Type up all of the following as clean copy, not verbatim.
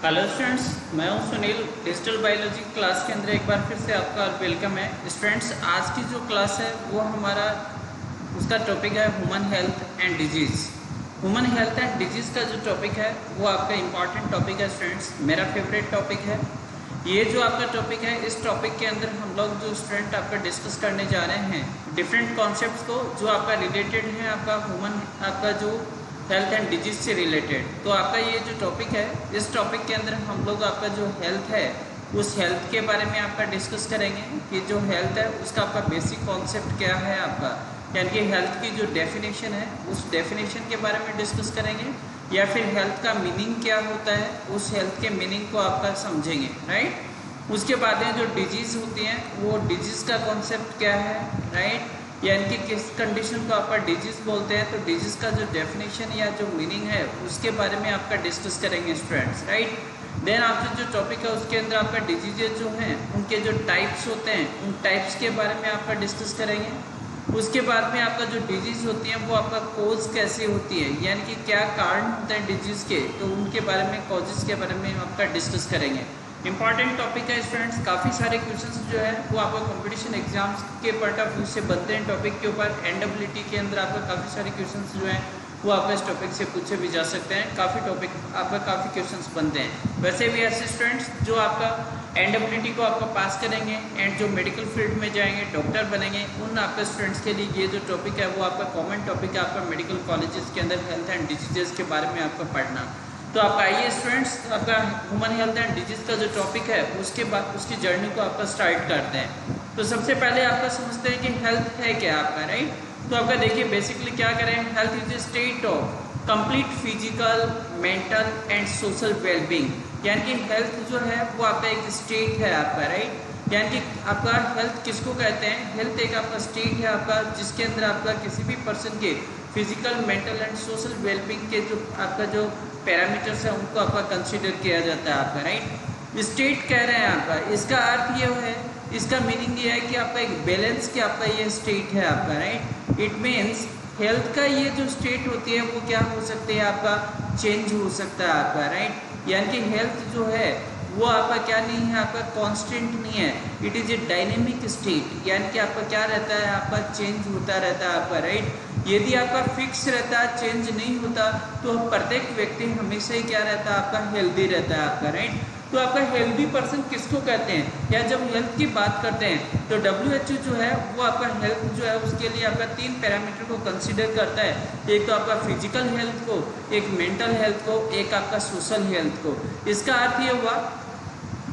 Hello students, मैं हूं Sunil. Digital biology class के अंदर एक बार फिर से आपका वेलकम है। स्टूडेंट्स, आज की जो क्लास है वो हमारा उसका टॉपिक है human health and disease. Human health and disease का जो टॉपिक है वो आपका इम्पॉर्टेंट टॉपिक है स्टूडेंट्स, मेरा फेवरेट टॉपिक है। ये जो आपका टॉपिक है, इस टॉपिक के अंदर हम लोग जो स्टूडेंट आपका डिस्कस करने जा रहे हैं डिफरेंट कॉन्सेप्ट्स को जो आपका रिलेटेड है आपका ह्यूमन आपका जो हेल्थ एंड डिजीज से रिलेटेड। तो आपका ये जो टॉपिक है, इस टॉपिक के अंदर हम लोग आपका जो हेल्थ है उस हेल्थ के बारे में आपका डिस्कस करेंगे कि जो हेल्थ है उसका आपका बेसिक कॉन्सेप्ट क्या है आपका, यानी कि हेल्थ की जो डेफिनेशन है उस डेफिनेशन के बारे में डिस्कस करेंगे, या फिर हेल्थ का मीनिंग क्या होता है उस हेल्थ के मीनिंग को आपका समझेंगे, राइट। उसके बाद में जो डिजीज़ होती हैं वो डिजीज़ का कॉन्सेप्ट क्या है, राइट, यानी कि किस कंडीशन को आपका डिजीज़ बोलते हैं। तो डिजीज़ का जो डेफिनेशन या जो मीनिंग है उसके बारे में आपका डिस्कस करेंगे स्टूडेंट्स, राइट। देन आपका जो टॉपिक है उसके अंदर आपका डिजीजेज जो हैं उनके जो टाइप्स होते हैं उन टाइप्स के बारे में आपका डिस्कस करेंगे। उसके बाद में आपका जो डिजीज़ होती है वो आपका कोज कैसे होती है, यानी कि क्या कारण होते हैं डिजीज़ के, तो उनके बारे में कॉजेज़ के बारे में आपका डिस्कस करेंगे। इंपॉर्टेंट टॉपिक है स्टूडेंट्स, काफ़ी सारे क्वेश्चंस जो है वो आपका कंपटीशन एग्जाम्स के पॉइंट ऑफ व्यू से बनते हैं टॉपिक के ऊपर। एनडब्ल्यूटी के अंदर आपका काफ़ी सारे क्वेश्चंस जो हैं वो आपका इस टॉपिक से पूछे भी जा सकते हैं। काफ़ी टॉपिक आपका काफ़ी क्वेश्चंस बनते हैं। वैसे भी ऐसे स्टूडेंट्स जो आपका एनडब्ल्यूटी को आपका पास करेंगे एंड जो मेडिकल फील्ड में जाएंगे, डॉक्टर बनेंगे, उन आपके स्टूडेंट्स के लिए ये जो टॉपिक है वो आपका कॉमन टॉपिक है आपका मेडिकल कॉलेजेस के अंदर हेल्थ एंड डिजीजेस के बारे में आपका पढ़ना। तो आपका आइए स्टूडेंट्स, आपका ह्यूमन हेल्थ एंड डिजीज़ का जो टॉपिक है उसके बाद उसकी जर्नी को आपका स्टार्ट करते हैं। तो सबसे पहले आपका समझते हैं कि हेल्थ है क्या आपका, राइट। तो आपका देखिए बेसिकली क्या करें, health is a state of complete physical, mental and social wellbeing, यानी कि हेल्थ जो है वो आपका एक स्टेट है आपका, राइट। यानी कि आपका हेल्थ किसको कहते हैं, हेल्थ एक आपका स्टेट है आपका जिसके अंदर आपका किसी भी पर्सन के physical, mental and social wellbeing के जो आपका जो पैरामीटर्स है उनको आपका कंसीडर किया जाता है आपका, राइट। स्टेट कह रहे हैं आपका, इसका अर्थ ये है, इसका मीनिंग ये है कि आपका एक बैलेंस की आपका ये स्टेट है आपका, राइट। इट मीन्स हेल्थ का ये जो स्टेट होती है वो क्या हो सकती है आपका, चेंज हो सकता है आपका, राइट। यानी कि हेल्थ जो है वो आपका क्या नहीं है, आपका कांस्टेंट नहीं है, it is a dynamic state, यानी कि आपका क्या रहता है, आपका चेंज होता रहता है आपका, राइट। यदि आपका फिक्स रहता है, चेंज नहीं होता, तो प्रत्येक व्यक्ति हमेशा ही क्या रहता है, आपका हेल्दी रहता है आपका, राइट। तो आपका हेल्दी पर्सन किसको कहते हैं, या जब हेल्थ की बात करते हैं तो WHO जो है वो आपका हेल्थ जो है उसके लिए आपका 3 पैरामीटर को कंसीडर करता है। एक तो आपका फिजिकल हेल्थ को, एक मेंटल हेल्थ को, एक आपका सोशल हेल्थ को। इसका अर्थ ये हुआ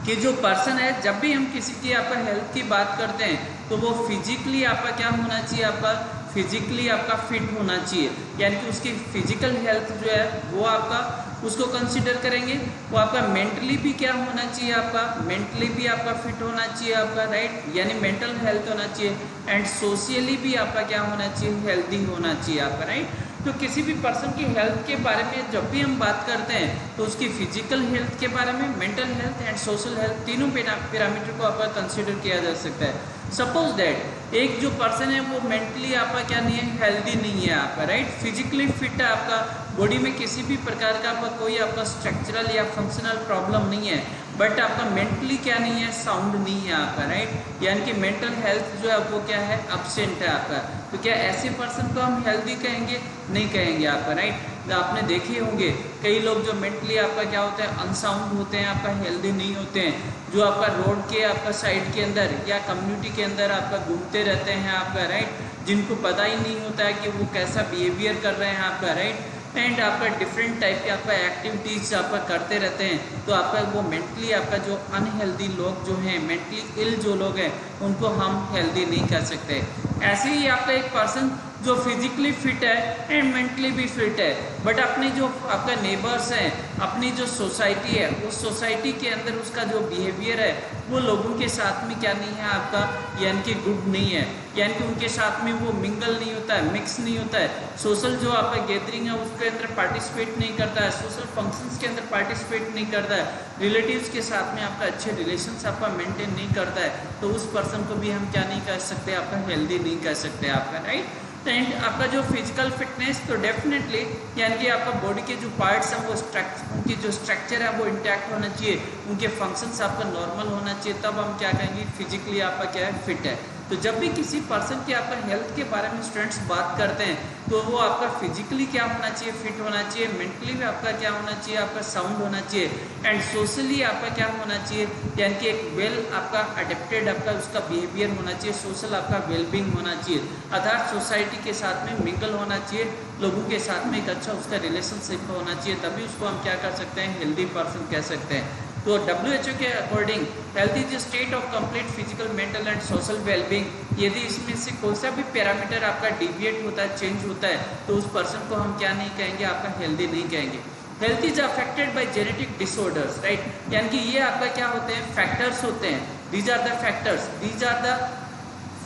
कि जो पर्सन है, जब भी हम किसी की आपका हेल्थ की बात करते हैं तो वो फिजिकली आपका क्या होना चाहिए, आपका फिजिकली आपका फिट होना चाहिए, यानी कि उसकी फिजिकल हेल्थ जो है वो आपका उसको कंसीडर करेंगे। वो आपका मेंटली भी क्या होना चाहिए, आपका मेंटली भी आपका फिट होना चाहिए आपका, राइट, यानी मेंटल हेल्थ होना चाहिए, एंड सोशली भी आपका क्या होना चाहिए, हेल्दी होना चाहिए आपका, राइट। तो किसी भी पर्सन की हेल्थ के बारे में जब भी हम बात करते हैं तो उसकी फिजिकल हेल्थ के बारे में, mental health and social health तीनों पैरामीटर को आपका कंसीडर किया जा सकता है। सपोज दैट एक जो पर्सन है वो मेंटली आपका क्या नहीं है, हेल्दी नहीं है आपका, राइट, फिजिकली फिट है आपका, बॉडी में किसी भी प्रकार का आपका कोई आपका स्ट्रक्चरल या फंक्शनल प्रॉब्लम नहीं है, बट आपका मेंटली क्या नहीं है, साउंड नहीं है आपका, राइट, यानी कि मेंटल हेल्थ जो है वो क्या है, एब्सेंट है आपका। तो क्या ऐसे पर्सन को हम हेल्दी कहेंगे, नहीं कहेंगे आपका, राइट। तो आपने देखे होंगे कई लोग जो मेंटली आपका क्या होता है, अनसाउंड होते हैं, आपका हेल्दी नहीं होते हैं, जो आपका रोड के आपका साइड के अंदर या कम्युनिटी के अंदर आपका घूमते रहते हैं आपका, राइट, जिनको पता ही नहीं होता है कि वो कैसा बिहेवियर कर रहे हैं आपका, राइट, एंड आपका डिफरेंट टाइप के आपका एक्टिविटीज़ आपका करते रहते हैं। तो आपका वो मेंटली आपका जो अनहेल्दी लोग जो हैं, मेंटली इल जो लोग हैं, उनको हम हेल्दी नहीं कर सकते। ऐसे ही आपका एक पर्सन जो फिजिकली फिट है एंड मेंटली भी फिट है, बट अपने जो आपका नेबर्स हैं, अपनी जो सोसाइटी है, उस सोसाइटी के अंदर उसका जो बिहेवियर है वो लोगों के साथ में क्या नहीं है आपका, यानी कि गुड नहीं है, यानी कि उनके साथ में वो मिंगल नहीं होता है, मिक्स नहीं होता है, सोशल जो आपका गैदरिंग है उसके अंदर पार्टिसिपेट नहीं करता है, सोशल फंक्शंस के अंदर पार्टिसिपेट नहीं करता है, रिलेटिव्स के साथ में आपका अच्छे रिलेशंस आपका मेंटेन नहीं करता है, तो उस पर्सन को भी हम क्या नहीं कह सकते, आपका हेल्दी नहीं कह सकते आपका, राइट। एंड आपका जो फिजिकल फिटनेस तो डेफिनेटली यानी कि आपका बॉडी के जो पार्ट्स हैं वो उनकी जो स्ट्रक्चर है वो इंटैक्ट होना चाहिए, उनके फंक्शंस आपका नॉर्मल होना चाहिए, तब हम क्या कहेंगे फिजिकली आपका क्या है फिट है। तो जब भी किसी पर्सन की आपका हेल्थ के बारे में स्टूडेंट्स बात करते हैं तो वो आपका फिजिकली क्या होना चाहिए, फिट होना चाहिए, मेंटली भी आपका क्या होना चाहिए, आपका साउंड होना चाहिए, एंड सोशली आपका क्या होना चाहिए, यानी कि एक वेल आपका अडेप्टेड आपका उसका बिहेवियर होना चाहिए, सोशल आपका वेलबींग होना चाहिए, अर्थात सोसाइटी के साथ में मिंगल होना चाहिए, लोगों के साथ में एक अच्छा उसका रिलेशनशिप होना चाहिए, तभी उसको हम क्या कर सकते हैं हेल्दी पर्सन कह सकते हैं। तो WHO के according health is a state of complete physical, mental and social wellbeing. यदि इसमें से कोई सा भी पैरामीटर आपका डिविएट होता है, चेंज होता है, तो उस पर्सन को हम क्या नहीं कहेंगे, आपका हेल्दी नहीं कहेंगे। Health is affected by genetic disorders, right, यानी कि ये आपका क्या होते हैं फैक्टर्स होते हैं, these are the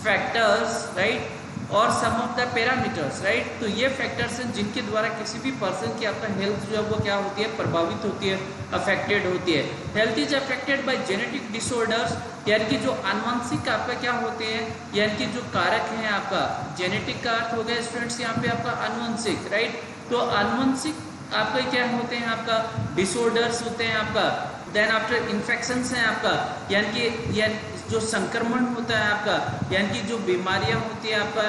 factors right, और some of the parameters, right. तो ये फैक्टर्स हैं जिनके द्वारा किसी भी पर्सन की आपका हेल्थ जो है वो क्या होती है, प्रभावित होती है, अफेक्टेड होती है। Health is affected by genetic disorders, यानी कि जो आनुवंशिक आपका क्या होते हैं, यानी कि जो कारक हैं आपका, जेनेटिक का अर्थ हो गया स्टूडेंट्स यहाँ पे आपका आनुवंशिक, राइट। तो आनुवंशिक आपका क्या होते हैं, आपका डिसऑर्डर्स होते हैं आपका, देन आफ्टर इन्फेक्शंस हैं आपका, यानी कि जो संक्रमण होता है आपका, यानी कि जो बीमारियां होती है आपका,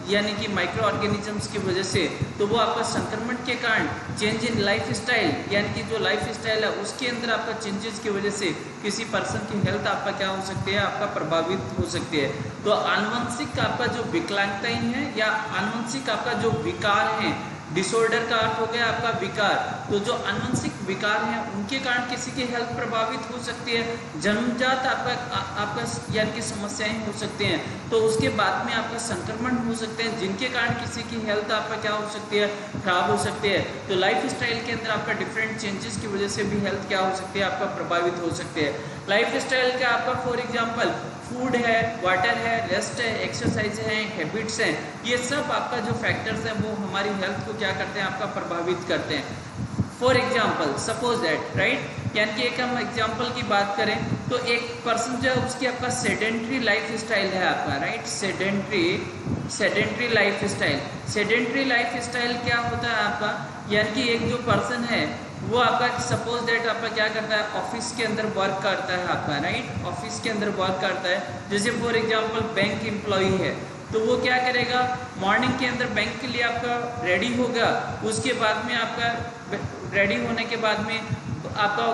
यानी कि माइक्रो ऑर्गेनिजम्स की वजह से, तो वो आपका संक्रमण के कारण, चेंज इन लाइफ स्टाइल, यानी कि जो लाइफ स्टाइल है उसके अंदर आपका चेंजेस की वजह से किसी पर्सन की हेल्थ आपका क्या हो सकती है, आपका प्रभावित हो सकती है। तो आनुवंशिक आपका जो विकलांगताएं हैं या आनुवंशिक आपका जो विकार है, डिसऑर्डर का अर्थ हो गया आपका विकार, तो जो आनुवंशिक विकार हैं उनके कारण किसी की हेल्थ प्रभावित हो सकती है, जन्मजात आपका यानी कि समस्याएं हो सकती हैं, तो उसके बाद में आपका संक्रमण हो सकते हैं जिनके कारण किसी की हेल्थ आपका क्या हो सकती है, खराब हो सकती है। तो लाइफ स्टाइल के अंदर आपका डिफरेंट चेंजेस की वजह से भी हेल्थ क्या हो सकती है, आपका प्रभावित हो सकती है। लाइफ स्टाइल का आपका फॉर एग्जाम्पल फूड है, वाटर है, रेस्ट है, एक्सरसाइज है, हैबिट्स हैं, ये सब आपका जो फैक्टर्स हैं वो हमारी हेल्थ को क्या करते हैं, आपका प्रभावित करते हैं। For example suppose that, right, यानी कि एक हम एग्जाम्पल की बात करें तो एक पर्सन जो है उसकी आपका सेडेंट्री लाइफ स्टाइल है आपका, right, sedentary life style. Sedentary life style क्या होता है आपका, यानी कि एक जो पर्सन है वो आपका सपोज दैट आपका क्या करता है, ऑफिस के अंदर वर्क करता है आपका, राइट, ऑफिस के अंदर वर्क करता है, जैसे फॉर एग्जांपल बैंक एम्प्लॉई है, तो वो क्या करेगा, मॉर्निंग के अंदर बैंक के लिए आपका रेडी होगा, उसके बाद में आपका रेडी होने के बाद में आपका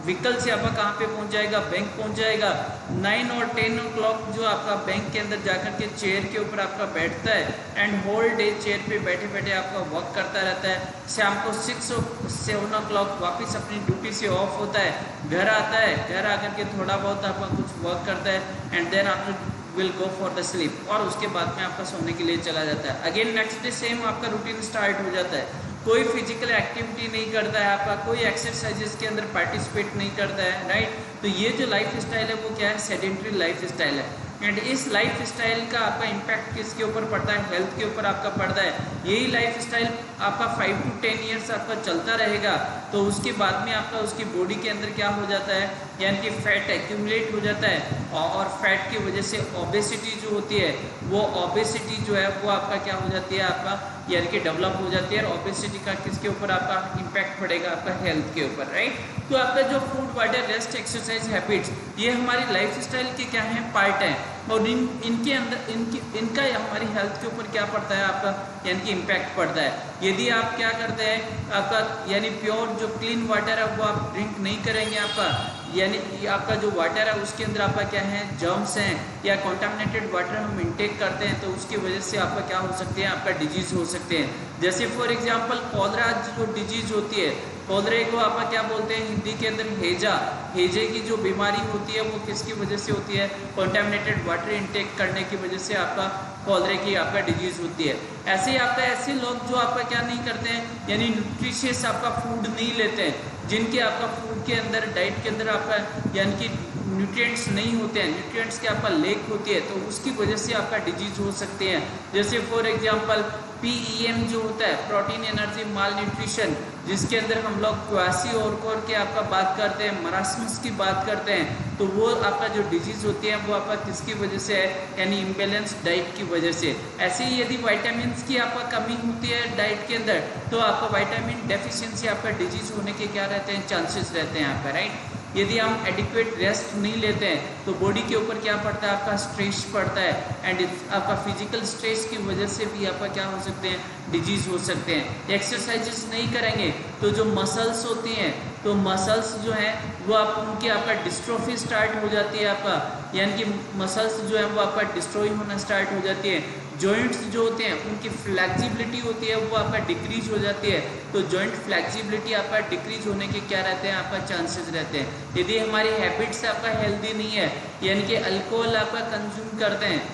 व्हीकल से आपका कहाँ पे पहुँच जाएगा, बैंक पहुँच जाएगा। 9 और 10 ओ क्लॉक जो आपका बैंक के अंदर जाकर के चेयर के ऊपर आपका बैठता है एंड होल डे चेयर पे बैठे बैठे आपका वर्क करता रहता है। शाम को 6 और 7 ओ क्लॉक वापस अपनी ड्यूटी से ऑफ होता है, घर आता है, घर आकर के थोड़ा बहुत आपका कुछ वर्क करता है and then after will go for the sleep, और उसके बाद में आपका सोने के लिए चला जाता है। अगेन नेक्स्ट डे सेम आपका रूटीन स्टार्ट हो जाता है, कोई फिजिकल एक्टिविटी नहीं करता है आपका, कोई एक्सरसाइजेस के अंदर पार्टिसिपेट नहीं करता है, राइट। तो ये जो लाइफ स्टाइल है वो क्या है, सेडेंट्री लाइफ स्टाइल है। एंड इस लाइफ स्टाइल का आपका इम्पैक्ट किसके ऊपर पड़ता है, हेल्थ के ऊपर आपका पड़ता है। यही लाइफ स्टाइल आपका 5 to 10 ईयर्स आपका चलता रहेगा, तो उसके बाद में आपका उसकी बॉडी के अंदर क्या हो जाता है, यानी कि फैट एक्यूमुलेट हो जाता है, और फैट की वजह से ओबेसिटी जो होती है, वो ओबेसिटी जो है वो आपका क्या हो जाती है, आपका यानी कि डेवलप हो जाती है। और ओबेसिटी का किसके ऊपर आपका इम्पैक्ट पड़ेगा, आपका हेल्थ के ऊपर, राइट। तो आपका जो food, water, rest, exercise, habits, ये हमारी लाइफ स्टाइल के क्या हैं, पार्ट हैं, और इनके अंदर इनका हमारी हेल्थ के ऊपर क्या पड़ता है, आपका यानी कि इम्पैक्ट पड़ता है। यदि आप क्या करते हैं, आपका यानी प्योर जो क्लीन वाटर है वो आप ड्रिंक नहीं करेंगे, आपका यानी आपका जो वाटर है उसके अंदर आपका क्या है, जर्म्स हैं, या कॉन्टामिनेटेड वाटर हम इंटेक करते हैं, तो उसकी वजह से आपका क्या हो सकते हैं, आपका डिजीज हो सकते हैं। जैसे फॉर एग्जांपल कॉलरा जो डिजीज होती है, कॉलरे को आपका क्या बोलते हैं हिंदी के अंदर, हेजा। हेजे की जो बीमारी होती है वो किसकी वजह से होती है, कॉन्टामिनेटेड वाटर इंटेक करने की वजह से आपका कॉलरे की आपका डिजीज होती है। ऐसे ही आपका ऐसे लोग जो आपका क्या नहीं करते हैं, यानी न्यूट्रिशियस आपका फूड नहीं लेते हैं, जिनके आपका फूड के अंदर, डाइट के अंदर आपका यानी कि न्यूट्रिएंट्स नहीं होते हैं, न्यूट्रिएंट्स की आपका लेक होती है, तो उसकी वजह से आपका डिजीज हो सकते हैं। जैसे फॉर एग्जांपल PEM जो होता है, प्रोटीन एनर्जी माल न्यूट्रिशन, जिसके अंदर हम लोग क्वासी ओरकोर की आपका बात करते हैं, मरासमस की बात करते हैं, तो वो आपका जो डिजीज होती है वो आपका किसकी वजह से है, यानी इम्बेलेंस डाइट की वजह से। ऐसे ही यदि विटामिन की आपका कमी होती है डाइट के अंदर, तो आपका विटामिन डेफिशिएंसी आपका डिजीज होने के क्या रहते हैं, चांसेस रहते हैं आपका, राइट। यदि हम एडिक्वेट रेस्ट नहीं लेते हैं तो बॉडी के ऊपर क्या पड़ता है, आपका स्ट्रेस पड़ता है, एंड आपका फिजिकल स्ट्रेस की वजह से भी आपका क्या हो सकते हैं, डिजीज हो सकते हैं। एक्सरसाइजेस नहीं करेंगे तो जो मसल्स होती हैं, तो मसल्स जो हैं वो आप उनकी आपका डिस्ट्रोफी स्टार्ट हो जाती है आपका, यानी कि मसल्स जो है वो आपका डिस्ट्रॉय होना स्टार्ट हो जाती है। जॉइंट्स जो होते हैं उनकी फ्लेक्सिबिलिटी होती है वो आपका डिक्रीज हो जाती है, तो जॉइंट फ्लेक्सिबिलिटी आपका डिक्रीज होने के क्या रहते हैं, आपका चांसेस रहते हैं। यदि हमारी हैबिट्स आपका हेल्दी नहीं है, यानी कि अल्कोहल आपका कंज्यूम करते हैं,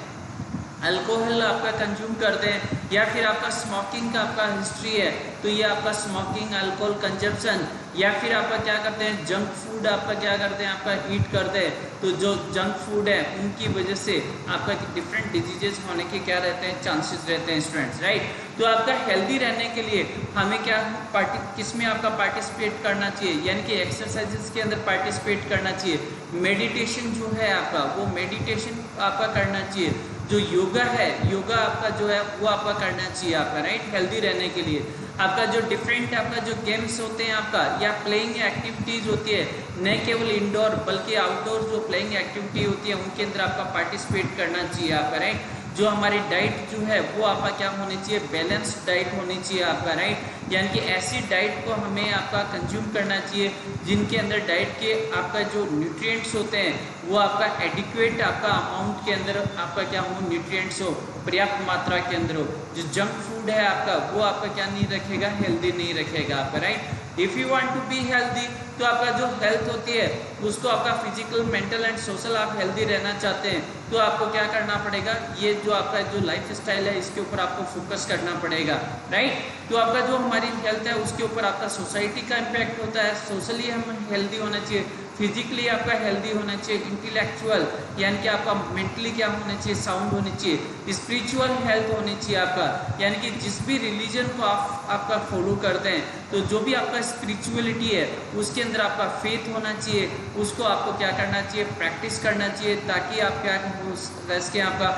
अल्कोहल आपका कंज्यूम करते हैं, या फिर आपका स्मोकिंग का आपका हिस्ट्री है, तो ये आपका स्मोकिंग, अल्कोहल कंजप्शन, या फिर आपका क्या करते हैं, जंक फूड आपका क्या करते हैं, आपका ईट करते हैं, तो जो जंक फूड है उनकी वजह से आपका डिफरेंट डिजीजेस होने के क्या रहते हैं, चांसेस रहते हैं स्टूडेंट्स, राइट। तो आपका हेल्दी रहने के लिए हमें क्या किस में आपका पार्टिसिपेट करना चाहिए, यानी कि एक्सरसाइजेस के अंदर पार्टिसिपेट करना चाहिए। मेडिटेशन जो है आपका, वो मेडिटेशन आपका करना चाहिए। जो योगा है, योगा आपका जो है वो आपका करना चाहिए आपका, राइट, हेल्दी रहने के लिए। आपका जो डिफरेंट आपका जो गेम्स होते हैं आपका, या प्लेइंग एक्टिविटीज़ होती है, न केवल इंडोर बल्कि आउटडोर जो प्लेइंग एक्टिविटी होती है उनके अंदर आपका पार्टिसिपेट करना चाहिए आपका, राइट। जो हमारी डाइट जो है वो आपका क्या होनी चाहिए, बैलेंस्ड डाइट होनी चाहिए आपका, राइट। यानी कि ऐसी डाइट को हमें आपका कंज्यूम करना चाहिए जिनके अंदर डाइट के आपका जो न्यूट्रिएंट्स होते हैं वो आपका एडिक्वेट आपका अमाउंट के अंदर आपका क्या हो, न्यूट्रिएंट्स हो, पर्याप्त मात्रा के अंदर हो। जो जंक फूड है आपका वो आपका क्या नहीं रखेगा, हेल्दी नहीं रखेगा आपका, right. If you want to be healthy, तो आपका जो हेल्थ होती है उसको आपका फिजिकल, मेंटल एंड सोशल आप हेल्दी रहना चाहते हैं तो आपको क्या करना पड़ेगा, ये जो आपका जो लाइफ स्टाइल है इसके ऊपर आपको फोकस करना पड़ेगा, राइट। तो आपका जो हमारी हेल्थ है उसके ऊपर आपका सोसाइटी का इम्पैक्ट होता है, सोशली हम हेल्दी होना चाहिए, फिजिकली आपका हेल्दी होना चाहिए, इंटेलेक्चुअल यानी कि आपका मेंटली क्या होना चाहिए, साउंड होनी चाहिए, स्पिरिचुअल हेल्थ होनी चाहिए आपका, यानी कि जिस भी रिलीजन को आप आपका फॉलो करते हैं तो जो भी आपका स्पिरिचुअलिटी है उसके अंदर आपका फेथ होना चाहिए, उसको आपको क्या करना चाहिए, प्रैक्टिस करना चाहिए, ताकि आप क्या रह सकें, आपका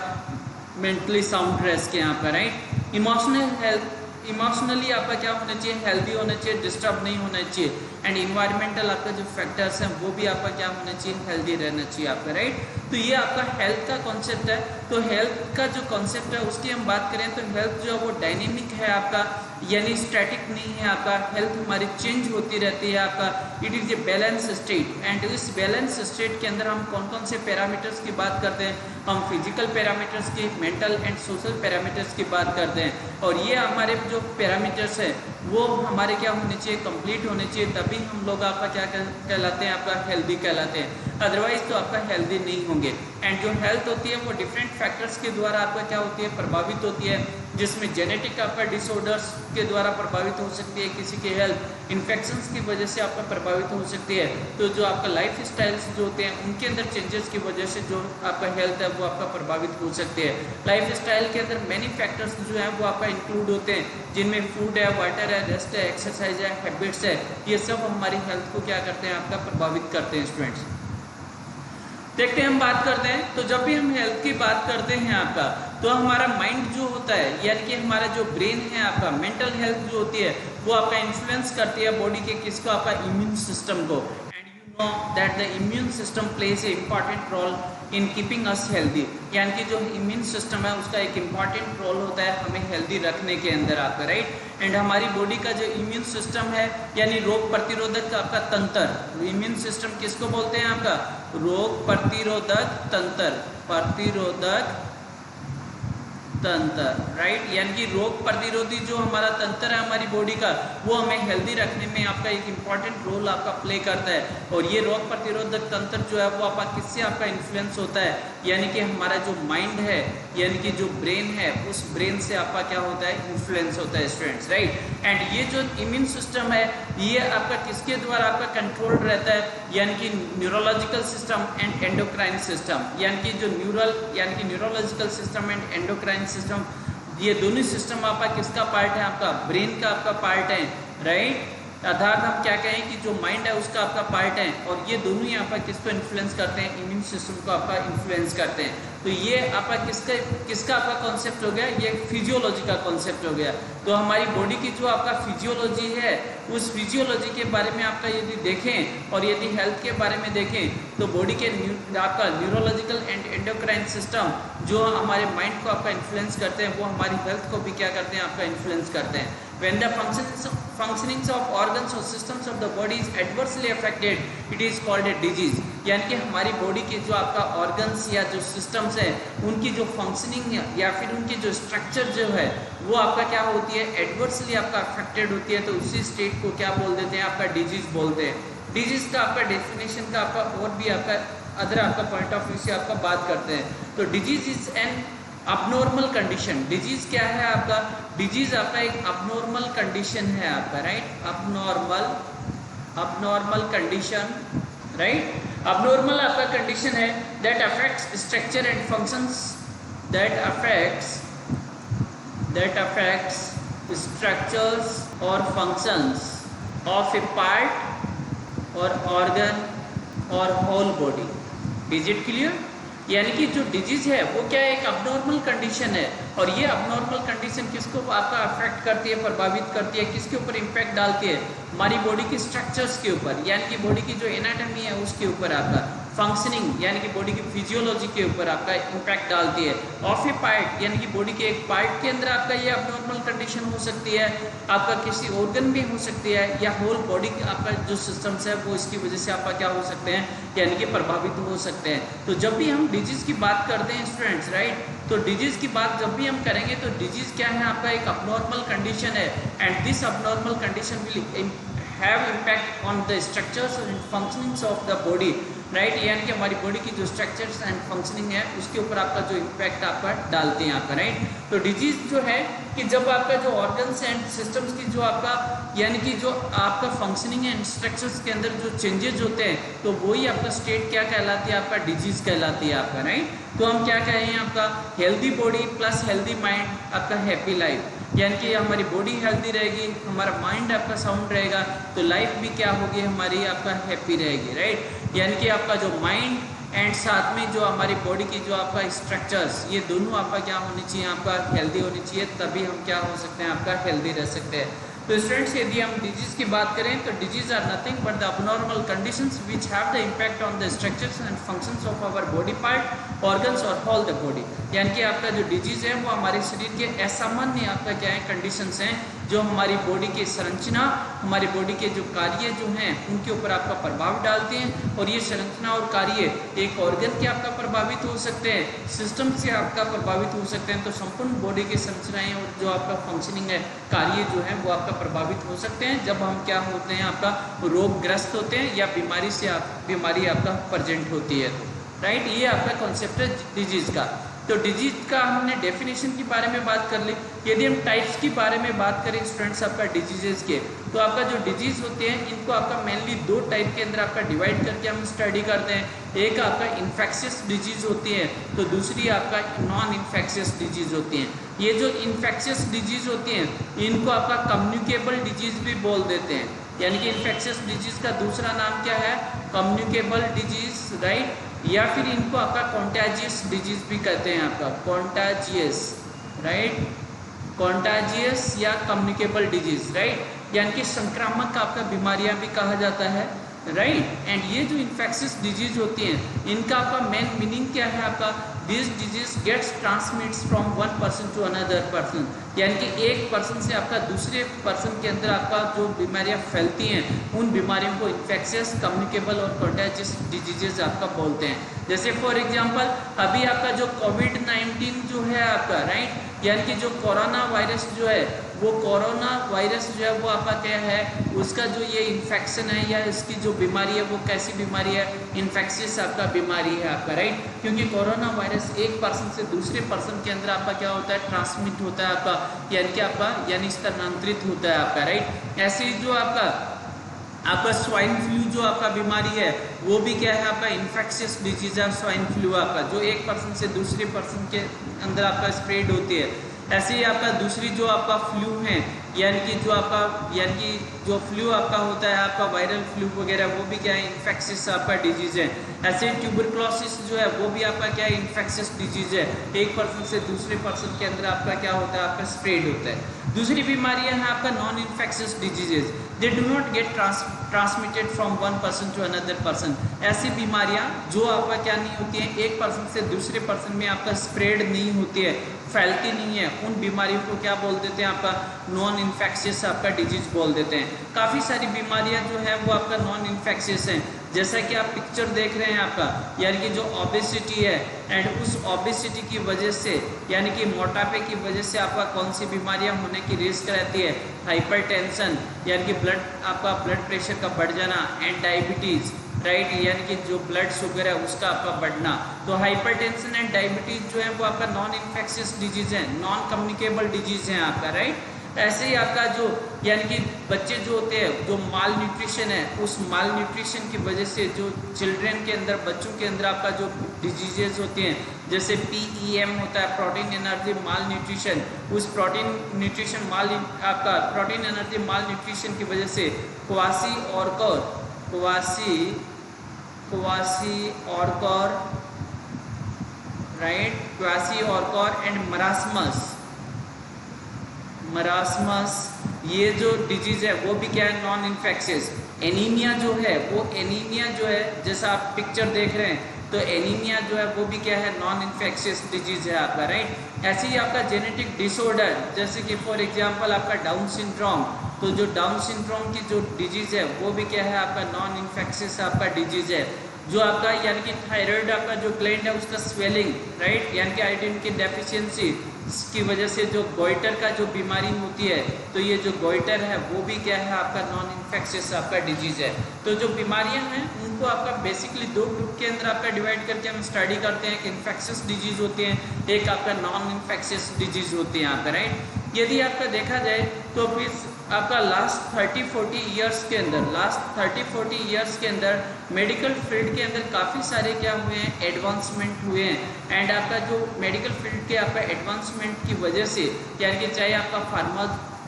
मेंटली साउंड रह सकें आपका, राइट। इमोशनल हेल्थ, इमोशनली आपका क्या होना चाहिए, हेल्दी होना चाहिए, डिस्टर्ब नहीं होना चाहिए, एंड इन्वायरमेंटल आपका जो फैक्टर्स हैं वो भी आपका क्या होना चाहिए, हेल्दी रहना चाहिए आपका, राइट। तो ये आपका हेल्थ का कॉन्सेप्ट है। तो हेल्थ का जो कॉन्सेप्ट है उसकी हम बात करें तो हेल्थ जो है वो डायनेमिक है आपका, यानी स्टैटिक नहीं है आपका। हेल्थ हमारी चेंज होती रहती है आपका, it is a balance state, and इस बैलेंस स्टेट के अंदर हम कौन कौन से पैरामीटर्स की बात करते हैं, हम फिजिकल पैरामीटर्स की, मेंटल एंड सोशल पैरामीटर्स की बात करते हैं, और ये हमारे जो पैरामीटर्स हैं वो हमारे क्या होने चाहिए, कंप्लीट होने चाहिए, तभी हम लोग आपका क्या कहलाते हैं, आपका हेल्दी कहलाते हैं, अदरवाइज तो आपका हेल्दी नहीं होंगे। एंड जो हेल्थ होती है वो डिफरेंट फैक्टर्स के द्वारा आपका क्या होती है, प्रभावित होती है, जिसमें जेनेटिक आपका डिसऑर्डर्स के द्वारा प्रभावित हो सकती है किसी की हेल्थ, इन्फेक्शंस की वजह से आपका प्रभावित हो सकती है, तो जो आपका लाइफ स्टाइल्स जो होते हैं उनके अंदर चेंजेस की वजह से जो आपका हेल्थ है वो आपका प्रभावित हो सकती है। लाइफ स्टाइल के अंदर मैनी फैक्टर्स जो हैं वो आपका इंक्लूड होते हैं, जिनमें फूड है, वाटर है, रेस्ट है, एक्सरसाइज है, हैबिट्स है, ये सब हमारी हेल्थ को क्या करते हैं, आपका प्रभावित करते हैं। स्टूडेंट्स देखते हैं, हम बात करते हैं, तो जब भी हम हेल्थ की बात करते हैं आपका, तो हमारा माइंड जो होता है, यानी कि हमारा जो ब्रेन है आपका, मेंटल हेल्थ जो होती है वो आपका इन्फ्लुएंस करती है बॉडी के किसको, आपका इम्यून सिस्टम को। And you know that the immune system plays a important role in keeping us healthy, यानी कि जो इम्यून सिस्टम है उसका एक इम्पॉर्टेंट रोल होता है हमें हेल्दी रखने के अंदर आपका, राइट। एंड हमारी बॉडी का जो इम्यून सिस्टम है, यानी रोग प्रतिरोधक का आपका तंत्र, इम्यून सिस्टम किसको बोलते हैं, आपका रोग प्रतिरोधक तंत्र, प्रतिरोधक तंत्र, राइट। यानी कि रोग प्रतिरोधी जो हमारा तंत्र है हमारी बॉडी का, वो हमें हेल्दी रखने में आपका एक इम्पॉर्टेंट रोल आपका प्ले करता है। और ये रोग प्रतिरोधक तंत्र जो है वो आपका किससे आपका इन्फ्लुएंस होता है, यानी कि हमारा जो माइंड है, यानी कि जो ब्रेन है, उस ब्रेन से आपका क्या होता है, इन्फ्लुएंस होता है स्टूडेंट्स, राइट। एंड ये जो इम्यून सिस्टम है ये आपका किसके द्वारा आपका कंट्रोल रहता है, यानी कि neurological system and endocrine system, यानी कि जो यानी कि neurological system and endocrine system, ये दोनों सिस्टम आपका किसका पार्ट है, आपका ब्रेन का आपका पार्ट है, राइट। अर्थात हम क्या कहें कि जो माइंड है उसका आपका पार्ट है, और ये दोनों ही आपका किसको इन्फ्लुएंस करते हैं, इम्यून सिस्टम को आपका इन्फ्लुएंस करते हैं। तो ये आपका किसका आपका कॉन्सेप्ट हो गया, ये फिजियोलॉजी का कॉन्सेप्ट हो गया। तो हमारी बॉडी की जो आपका फिजियोलॉजी है, उस फिजियोलॉजी के बारे में आपका यदि देखें और यदि हेल्थ के बारे में देखें तो बॉडी के आपका न्यूरोलॉजिकल एंड एंडोक्राइन सिस्टम जो हमारे माइंड को आपका इन्फ्लुएंस करते हैं, वो हमारी हेल्थ को भी क्या करते हैं, आपका इन्फ्लुएंस करते हैं। When the functionings of organs or systems of the body is adversely affected, it is called a disease। यानी कि हमारी बॉडी के जो आपका ऑर्गन्स या जो सिस्टम्स है, उनकी जो फंक्शनिंग या फिर उनकी जो स्ट्रक्चर जो है वो आपका क्या होती है, एडवर्सली आपका अफेक्टेड होती है। तो उसी स्टेट को क्या बोल देते हैं, आपका डिजीज बोलते हैं। डिजीज का आपका डेफिनेशन का आपका और भी आपका अदर आपका पॉइंट ऑफ व्यू से आपका बात करते हैं। तो disease is an abnormal condition. Disease क्या है आपका, डिजीज आपका एक अबनॉर्मल कंडीशन है आपका, right, abnormal condition, right. Abnormal आपका कंडीशन है that affects structure and functions, that affects structures और फंक्शंस ऑफ ए पार्ट और ऑर्गन और whole body. Is it clear? यानी कि जो डिजीज है वो क्या है, एक अबनॉर्मल कंडीशन है, और ये अबनॉर्मल कंडीशन किसको आपका अफेक्ट करती है, प्रभावित करती है, किसके ऊपर इम्पैक्ट डालती है, हमारी बॉडी की स्ट्रक्चर्स के ऊपर, यानी कि बॉडी की जो एनाटॉमी है उसके ऊपर आपका फंक्शनिंग यानी कि बॉडी की फिजियोलॉजी के ऊपर आपका इम्पैक्ट डालती है। ऑफ ए पार्ट यानी कि बॉडी के एक पार्ट के अंदर आपका ये अबनॉर्मल कंडीशन हो सकती है, आपका किसी ऑर्गन में हो सकती है, या होल बॉडी आपका जो सिस्टम्स है वो इसकी वजह से आपका क्या हो सकते हैं, यानी कि प्रभावित हो सकते हैं। तो जब भी हम डिजीज की बात करते हैं स्टूडेंट्स, राइट, तो डिजीज की बात जब भी हम करेंगे तो डिजीज क्या है, आपका एक अबनॉर्मल कंडीशन है, and this abnormal condition will have impact on the structures and functionings of the body, right, यानी कि हमारी बॉडी की जो स्ट्रक्चर्स एंड फंक्शनिंग है उसके ऊपर आपका जो इम्पैक्ट आपका डालते हैं आपका, राइट। तो डिजीज जो है कि जब आपका जो ऑर्गन्स एंड सिस्टम्स की जो आपका यानी कि जो आपका फंक्शनिंग एंड स्ट्रक्चर्स के अंदर जो चेंजेज होते हैं तो वही आपका स्टेट क्या कहलाती है, आपका डिजीज कहलाती है आपका, राइट। तो हम क्या कह रहे हैं, आपका healthy body plus healthy mind, आपका हैप्पी लाइफ, यानी कि हमारी बॉडी हेल्दी रहेगी, हमारा माइंड आपका साउंड रहेगा, तो लाइफ भी क्या होगी हमारी, आपका हैप्पी रहेगी, राइट। यानी कि आपका जो माइंड एंड साथ में जो हमारी बॉडी की जो आपका स्ट्रक्चर्स, ये दोनों आपका क्या होनी चाहिए, आपका हेल्दी होनी चाहिए, तभी हम क्या हो सकते हैं, आपका हेल्दी रह सकते हैं। तो स्टूडेंट्स यदि हम डिजीज की बात करें तो disease are nothing but the abnormal conditions which have the impact on the structures and functions of our body part, organs और होल द बॉडी। यानी कि आपका जो डिजीज है वो हमारे शरीर के असामान्य आपका क्या है, कंडीशंस हैं जो हमारी बॉडी की संरचना, हमारी बॉडी के जो कार्य जो हैं उनके ऊपर आपका प्रभाव डालते हैं, और ये संरचना और कार्य एक ऑर्गन के आपका प्रभावित हो सकते हैं, सिस्टम से आपका प्रभावित हो सकते हैं। तो संपूर्ण बॉडी की संरचनाएं और जो आपका फंक्शनिंग है, कार्य जो है वो आपका प्रभावित हो सकते हैं जब हम क्या होते हैं, आपका रोगग्रस्त होते हैं या बीमारी आपका प्रेजेंट होती है, राइट। ये आपका कॉन्सेप्ट है डिजीज का। तो डिजीज का हमने डेफिनेशन के बारे में बात कर ली। यदि हम टाइप्स के बारे में बात करें स्टूडेंट्स आपका डिजीजेस के, तो आपका जो डिजीज होते हैं इनको आपका मेनली दो टाइप के अंदर आपका डिवाइड करके हम स्टडी करते हैं। एक आपका इन्फेक्शियस डिजीज होती है, तो दूसरी आपका नॉन इन्फेक्शियस डिजीज होती हैं। ये जो इन्फेक्शियस डिजीज होती हैं इनको आपका कम्युनिकेबल डिजीज भी बोल देते हैं, यानी कि इन्फेक्शियस डिजीज का दूसरा नाम क्या है, कम्युनिकेबल डिजीज, राइट, या फिर इनको आपका कॉन्टेजियस डिजीज भी कहते हैं, आपका कॉन्टेजियस, राइट, कॉन्टेजियस या कम्युनिकेबल डिजीज, राइट, यानी कि संक्रामक आपका बीमारियां भी कहा जाता है, राइट। एंड ये जो इन्फेक्शियस डिजीज होती हैं इनका आपका मेन मीनिंग क्या है, आपका this disease gets transmits from one person to another person, यानी कि एक पर्सन से आपका दूसरे पर्सन के अंदर आपका जो बीमारियां फैलती हैं उन बीमारियों को इन्फेक्शियस, कम्युनिकेबल और कॉन्टेजियस डिजीजेज आपका बोलते हैं। जैसे फॉर एग्जांपल अभी आपका जो कोविड-19 जो है आपका, राइट, यानी कि जो कोरोना वायरस जो है वो कोरोना वायरस जो है वो आपका क्या है, उसका जो ये इन्फेक्शन है या इसकी जो बीमारी है वो कैसी बीमारी है, इन्फेक्शियस आपका बीमारी है आपका, राइट, क्योंकि कोरोना वायरस एक पर्सन से दूसरे पर्सन के अंदर आपका क्या होता है, ट्रांसमिट होता है आपका, यानी कि आपका यानी स्थानांतरित होता है आपका, राइट। ऐसे ही जो आपका स्वाइन फ्लू जो आपका बीमारी है वो भी क्या है, आपका इन्फेक्शियस डिजीज है स्वाइन फ्लू आपका, जो एक पर्सन से दूसरे पर्सन के अंदर आपका स्प्रेड होती है। ऐसे ही आपका दूसरी जो आपका फ्लू है, यानी कि जो फ्लू आपका होता है, आपका वायरल फ्लू वगैरह, वो भी क्या है, इन्फेक्शियस आपका डिजीज है। ऐसे ट्यूबरक्लोसिस जो है वो भी आपका क्या है, इन्फेक्शियस डिजीज है। एक पर्सन से दूसरे पर्सन के अंदर आपका क्या होता है, आपका स्प्रेड होता है। दूसरी बीमारियां हैं आपका non infectious diseases, they do not get transmitted from one person to another person. ऐसी बीमारियां जो आपका क्या नहीं होती हैं, एक पर्सन से दूसरे पर्सन में आपका स्प्रेड नहीं होती है, फैलती नहीं है, उन बीमारियों को क्या बोल देते हैं, आपका नॉन इन्फेक्शियस आपका डिजीज बोल देते हैं। काफ़ी सारी बीमारियां जो है वो आपका नॉन इन्फेक्शियस हैं, जैसा कि आप पिक्चर देख रहे हैं आपका, यानी कि जो ओबेसिटी है, एंड उस ओबेसिटी की वजह से, यानी कि मोटापे की वजह से आपका कौन सी बीमारियां होने की रिस्क रहती है, हाइपरटेंशन, यानी कि आपका ब्लड प्रेशर का बढ़ जाना, एंड डायबिटीज़, राइट, यानी कि जो ब्लड शुगर है उसका आपका बढ़ना। तो हाइपरटेंशन एंड डायबिटीज जो है वो आपका नॉन इन्फेक्शियस डिजीज है, नॉन कम्युनिकेबल डिजीज है आपका, राइट। ऐसे ही आपका जो, यानी कि बच्चे जो होते हैं, जो माल न्यूट्रिशन है, उस माल न्यूट्रिशन की वजह से जो चिल्ड्रेन के अंदर, बच्चों के अंदर आपका जो डिजीजेज होते हैं, जैसे PEM होता है, प्रोटीन एनर्जी माल न्यूट्रिशन, उस प्रोटीन एनर्जी माल न्यूट्रिशन की वजह से क्वासी ऑर्कर एंड मरासमस, ये जो डिजीज है वो भी क्या है, नॉन इन्फेक्शियस। एनीमिया जो है, जैसा आप पिक्चर देख रहे हैं, तो एनीमिया जो है वो भी क्या है, नॉन इन्फेक्शियस डिजीज है आपका, राइट। ऐसे ही आपका जेनेटिक डिसऑर्डर, जैसे कि फॉर एग्जांपल आपका डाउन सिंड्रोम, तो जो डाउन सिंड्रोम की जो डिजीज है वो भी क्या है, आपका नॉन इन्फेक्शियस आपका डिजीज है। जो आपका, यानी कि थायराइड आपका जो ग्लैंड है उसका स्वेलिंग, राइट, यानी कि आयोडीन की डेफिशिएंसी की वजह से जो गोइटर का जो बीमारी होती है, तो ये जो गोइटर है वो भी क्या है, आपका नॉन इन्फेक्शियस आपका डिजीज है। तो जो बीमारियां हैं उनको आपका बेसिकली दो ग्रुप के अंदर आपका डिवाइड करके हम स्टडी करते हैं। एक इन्फेक्शियस डिजीज होती है, एक आपका नॉन इन्फेक्शियस डिजीज होती है आपका, राइट। यदि आपका देखा जाए तो फिर आपका लास्ट 30-40 ईयर्स के अंदर मेडिकल फील्ड के अंदर काफ़ी सारे क्या हुए हैं, एडवांसमेंट हुए हैं। एंड आपका जो मेडिकल फील्ड के आपका एडवांसमेंट की वजह से, यानी कि चाहे आपका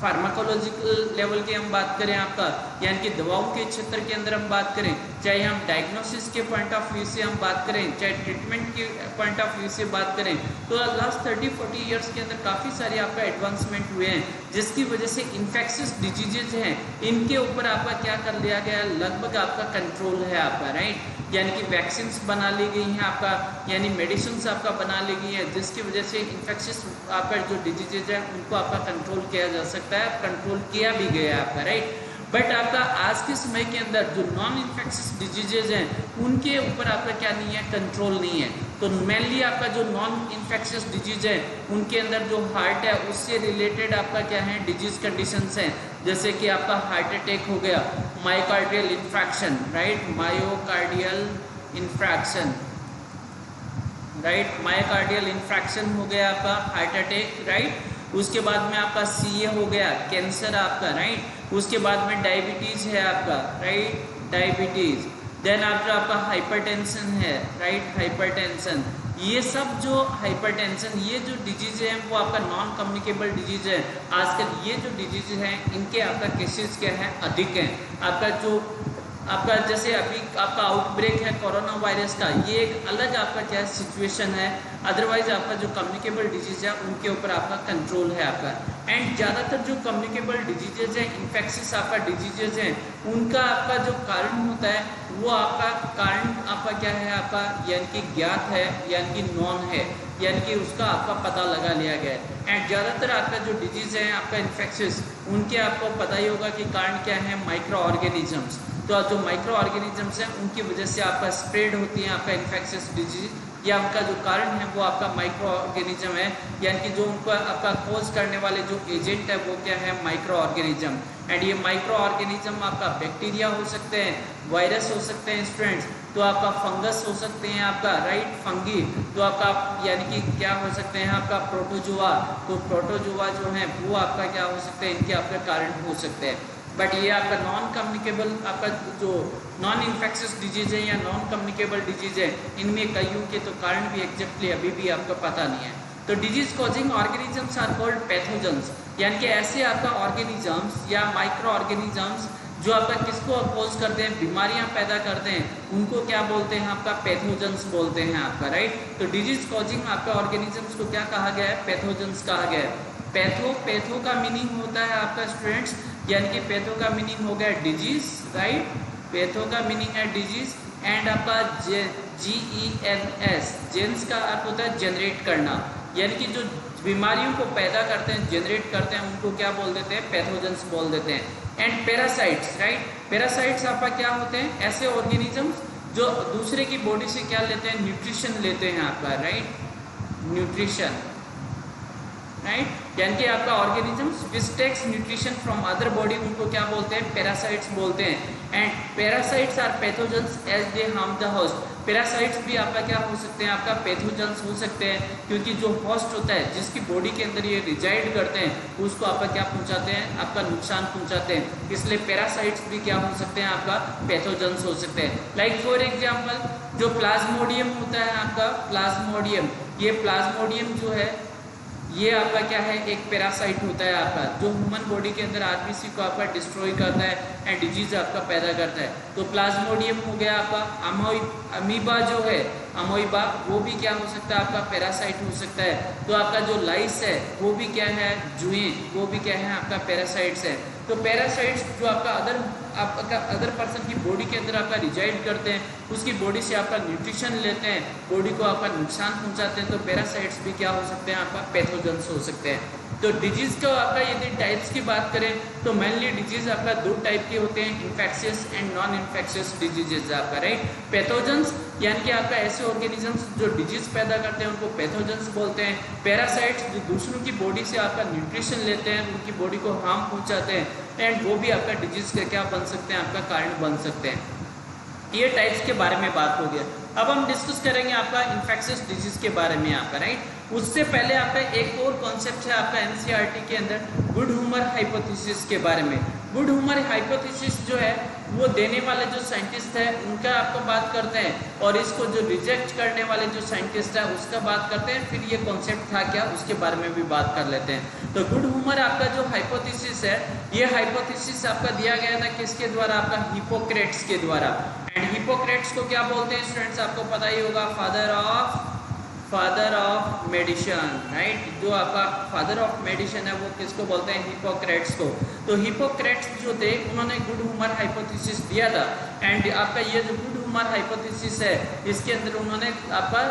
फार्माकोलॉजिकल लेवल की हम बात करें आपका, यानी कि दवाओं के क्षेत्र के अंदर हम बात करें, चाहे हम डायग्नोसिस के पॉइंट ऑफ व्यू से हम बात करें, चाहे ट्रीटमेंट के पॉइंट ऑफ व्यू से बात करें, तो लास्ट 30-40 ईयर्स के अंदर काफ़ी सारे आपका एडवांसमेंट हुए हैं, जिसकी वजह से इन्फेक्शियस डिजीजेज हैं इनके ऊपर आपका क्या कर लिया गया, लगभग आपका कंट्रोल है आपका, राइट। यानी कि वैक्सीन बना ली गई हैं आपका, यानी मेडिसिन आपका बना ली गई है, जिसकी वजह से इन्फेक्शियस आपका जो डिजीजेज है उनको आपका कंट्रोल किया जा सकता है, कंट्रोल किया भी गया है आपका, राइट। बट आपका आज के समय के अंदर जो नॉन इन्फेक्शियस डिजीजेज हैं उनके ऊपर आपका क्या नहीं है, कंट्रोल नहीं है। तो मेनली आपका जो नॉन इन्फेक्शियस डिजीज है उनके अंदर जो हार्ट है उससे रिलेटेड आपका क्या है, डिजीज कंडीशंस हैं, जैसे कि आपका हार्ट अटैक हो गया, myocardial infarction, right, myocardial infarction हो गया आपका, हार्ट अटैक, राइट। उसके बाद में आपका CA हो गया, कैंसर आपका, राइट। उसके बाद में डायबिटीज़ है आपका, राइट, डायबिटीज़। देन आफ्टर आपका हाइपरटेंशन है, राइट, हाइपरटेंशन। ये सब जो हाइपरटेंशन, ये जो डिजीज है वो आपका नॉन कम्युनिकेबल डिजीज है। आजकल ये जो डिजीज हैं इनके आपका केसेस क्या है, अधिक हैं। आपका जैसे अभी आपका आउटब्रेक है कोरोना वायरस का, ये एक अलग आपका क्या सिचुएशन है। अदरवाइज आपका जो कम्युनिकेबल डिजीज है उनके ऊपर आपका कंट्रोल है आपका। एंड ज़्यादातर जो कम्युनिकेबल डिजीजेज हैं, इन्फेक्शियस आपका डिजीजेज हैं, उनका आपका जो कारण होता है वो आपका कारण आपका क्या है, आपका यानी कि ज्ञात है, यानी कि नॉन है, यानी कि उसका आपका पता लगा लिया गया है। एंड ज़्यादातर आपका जो डिजीज़ है आपका इन्फेक्शियस, उनके आपको पता ही होगा कि कारण क्या है, माइक्रो ऑर्गेनिजम्स। तो जो माइक्रो ऑर्गेनिजम्स हैं उनकी वजह से आपका स्प्रेड होती है आपका इन्फेक्शियस डिजीज, या उनका जो कारण है वो आपका माइक्रो ऑर्गेनिज्म है, यानी कि जो उनको आपका कोज करने वाले जो एजेंट है वो क्या है, माइक्रो ऑर्गेनिज्म। एंड ये माइक्रो ऑर्गेनिज्म आपका बैक्टीरिया हो सकते हैं, वायरस हो सकते हैं स्टूडेंट्स, तो आपका फंगस हो सकते हैं आपका, राइट, फंगी, तो आपका यानी कि क्या हो सकते हैं आपका प्रोटोजोआ, तो प्रोटोजोआ जो है वो आपका क्या हो सकते हैं, इनके आपके कारण हो सकते हैं। बट ये आपका नॉन कम्युनिकेबल आपका जो नॉन इन्फेक्शियस डिजीज है या नॉन कम्युनिकेबल डिजीज है, इनमें कईयों के तो कारण भी एग्जैक्टली अभी भी आपको पता नहीं है। तो disease causing organisms are called pathogens, यानी कि ऐसे आपका ऑर्गेनिजम्स या माइक्रो ऑर्गेनिजम्स जो आपका किसको अपोज करते हैं, बीमारियां पैदा करते हैं, उनको क्या बोलते हैं, आपका पैथोजेंस बोलते हैं आपका, राइट। तो डिजीज कॉजिंग आपका ऑर्गेनिजम्स को क्या कहा गया है, पैथोजेंस कहा गया है। पैथो का मीनिंग होता है आपका स्टूडेंट्स, यानी कि पैथो का मीनिंग हो गया डिजीज, राइट। पैथो का मीनिंग है डिजीज एंड आपका GENS, जेंस का अर्थ होता है जनरेट करना, यानी कि जो बीमारियों को पैदा करते हैं, जनरेट करते हैं, उनको क्या बोल देते हैं, पैथोजेंस बोल देते हैं। And parasites, right. पैरासाइट्स आपका क्या होते हैं, ऐसे ऑर्गेनिजम्स जो दूसरे की बॉडी से क्या लेते हैं, न्यूट्रिशन लेते हैं आपका, राइट, न्यूट्रिशन, राइट, यानी कि आपका organisms which takes nutrition from other body, उनको क्या बोलते हैं, पैरासाइट्स बोलते हैं। And parasites are pathogens as they harm the host. Parasites भी आपका क्या हो सकते हैं, आपका पैथोजेंस हो सकते हैं, क्योंकि जो होस्ट होता है, जिसकी बॉडी के अंदर ये रिजाइड करते हैं, उसको आपका क्या पहुंचाते हैं, आपका नुकसान पहुंचाते हैं। इसलिए पैरासाइट्स भी क्या हो सकते हैं, आपका पैथोजेंस हो सकते हैं। लाइक फॉर एग्जाम्पल जो प्लाज्मोडियम होता है आपका, प्लाज्मोडियम, ये प्लाज्मोडियम जो है ये आपका क्या है, एक पैरासाइट होता है आपका, जो ह्यूमन बॉडी के अंदर आरबीसी को आपका डिस्ट्रॉय करता है एंड डिजीज आपका पैदा करता है। तो प्लाज्मोडियम हो गया आपका। अमीबा जो है, अमोइबा, वो भी क्या हो सकता है, आपका पैरासाइट हो सकता है। तो आपका जो लाइस है वो भी क्या है, जुएं, वो भी क्या है, आपका पैरासाइट्स है। तो पैरासाइट्स जो आपका अदर पर्सन की बॉडी के अंदर आपका रिजाइड करते हैं, उसकी बॉडी से आपका न्यूट्रिशन लेते हैं, बॉडी को आपका नुकसान पहुंचाते हैं, तो पैरासाइट्स भी क्या हो सकते हैं, आपका पैथोजेंस हो सकते हैं। तो डिजीज का आपका यदि टाइप्स की बात करें तो मेनली डिजीज आपका दो टाइप के होते हैं, infectious and non infectious diseases आपका, राइट। पैथोजेंस यानी कि आपका ऐसे ऑर्गेनिजम्स जो डिजीज पैदा करते हैं उनको पैथोजेंस बोलते हैं। पैरासाइट्स जो दूसरों की बॉडी से आपका न्यूट्रिशन लेते हैं, उनकी बॉडी को हार्म पहुंचाते हैं, एंड वो भी आपका डिजीज का क्या बन सकते हैं, आपका कारण बन सकते हैं। ये टाइप्स के बारे में बात हो गया। अब हम डिस्कस करेंगे आपका इन्फेक्शियस डिजीज के बारे में आपका, राइट। उससे पहले आपका एक और कॉन्सेप्ट है आपका एनसीईआरटी के अंदर, गुड ह्यूमर हाइपोथेसिस के बारे में। गुड ह्यूमर हाइपोथेसिस जो है वो देने वाले जो साइंटिस्ट है उनका आपको बात करते हैं, और इसको जो रिजेक्ट करने वाले जो साइंटिस्ट है उसका बात करते हैं। फिर ये कॉन्सेप्ट था क्या, उसके बारे में भी बात कर लेते हैं। तो गुड ह्यूमर आपका जो हाइपोथेसिस है, ये हाइपोथेसिस आपका दिया गया था किसके द्वारा, आपका हिपोक्रेट्स के द्वारा। एंड हिपोक्रेट्स को क्या बोलते हैं स्टूडेंट्स, आपको पता ही होगा, फादर ऑफ मेडिसिन, राइट। जो आपका फादर ऑफ मेडिसिन है वो किसको बोलते हैं, हिपोक्रेट्स को। तो हिपोक्रेट्स जो थे उन्होंने गुड ह्यूमर हाइपोथेसिस दिया था। एंड आपका ये जो गुड ह्यूमर हाइपोथेसिस है, इसके अंदर उन्होंने आपका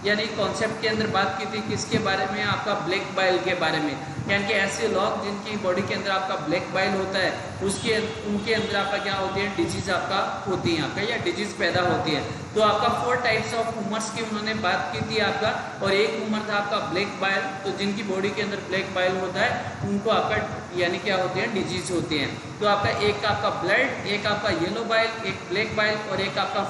यानी कॉन्सेप्ट के अंदर बात की थी किसके बारे में, आपका ब्लैक बाइल के बारे में। यानी कि ऐसे लोग जिनकी बॉडी के अंदर आपका ब्लैक बाइल होता है, उनके अंदर आपका क्या होती है, डिजीज आपका होती है आपका, या डिजीज पैदा होती है। तो आपका 4 टाइप्स ऑफ ह्यूमर्स की उन्होंने बात की थी आपका, और एक ह्यूमर था आपका ब्लैक बाइल। तो जिनकी बॉडी के अंदर ब्लैक बाइल होता है उनको आपका यानी क्या होती है, डिजीज होती है। तो आपका एक आपका ब्लड, एक आपका येलो बाइल, एक ब्लैक बाइल और एक आपका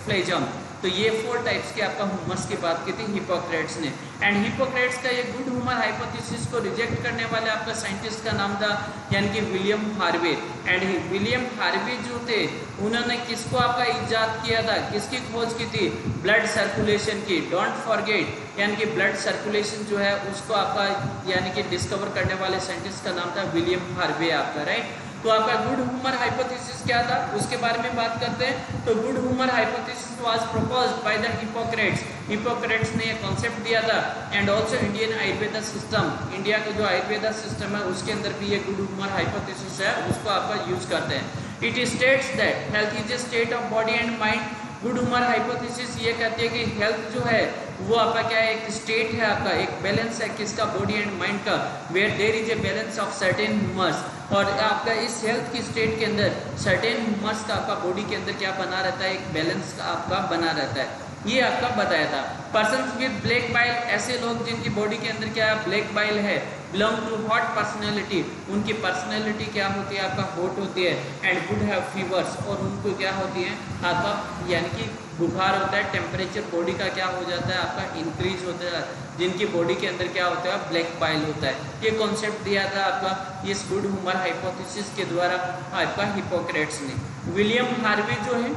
फ्लेजम। तो ये 4 टाइप्स के आपका ह्यूमर्स की बात की थी हिपोक्रेट्स ने। एंड हिपोक्रेट्स का ये गुड ह्यूमर हाइपोथेसिस को रिजेक्ट करने वाले आपका साइंटिस्ट का नाम था यानी कि William Harvey. And William Harvey जो थे उन्होंने किसको आपका इजाद किया था, किसकी खोज की थी, ब्लड सर्कुलेशन की। डोंट फॉरगेट, यानी कि ब्लड सर्कुलेशन जो है उसको आपका यानी कि डिस्कवर करने वाले साइंटिस्ट का नाम था विलियम हार्वे आपका, राइट। तो आपका गुड ह्यूमर हाइपोथेसिस क्या था उसके बारे में बात करते हैं। तो good humour hypothesis was proposed by the Hippocrates. Hippocrates ने ये कॉन्सेप्ट दिया था। And also Indian Ayurveda system, India का जो आयुर्वेदा सिस्टम है उसके अंदर भी ये गुड ह्यूमर हाइपोथेसिस है उसको आपका यूज करते हैं। It states that health is a state of body and mind. Good humour hypothesis ये कहती है कि हेल्थ जो है वो आपका क्या है, एक स्टेट है आपका, एक बैलेंस है किसका, बॉडी एंड माइंड का, where there is a balance of certain humours. और आपका इस हेल्थ की स्टेट के अंदर सर्टेन ह्यूमर्स का आपका बॉडी के अंदर क्या बना रहता है, एक बैलेंस आपका बना रहता है। ये आपका बताया था। पर्सन्स विद ब्लैक बाइल, ऐसे लोग जिनकी बॉडी के अंदर क्या है, ब्लैक बाइल है, बिलोंग टू हॉट पर्सनैलिटी। उनकी पर्सनैलिटी क्या होती है, आपका हॉट होती है। एंड वुड हैव फीवर्स, और उनको क्या होती है आपका यानी कि बुखार होता है, टेम्परेचर बॉडी का क्या हो जाता है आपका इंक्रीज होता है, जिनकी बॉडी के अंदर क्या होता है, ब्लैक बाइल होता है। ये कॉन्सेप्ट दिया था आपका इस गुड ह्यूमर हाइपोथेसिस के द्वारा आपका हिपोक्रेट्स ने। विलियम हार्वे जो है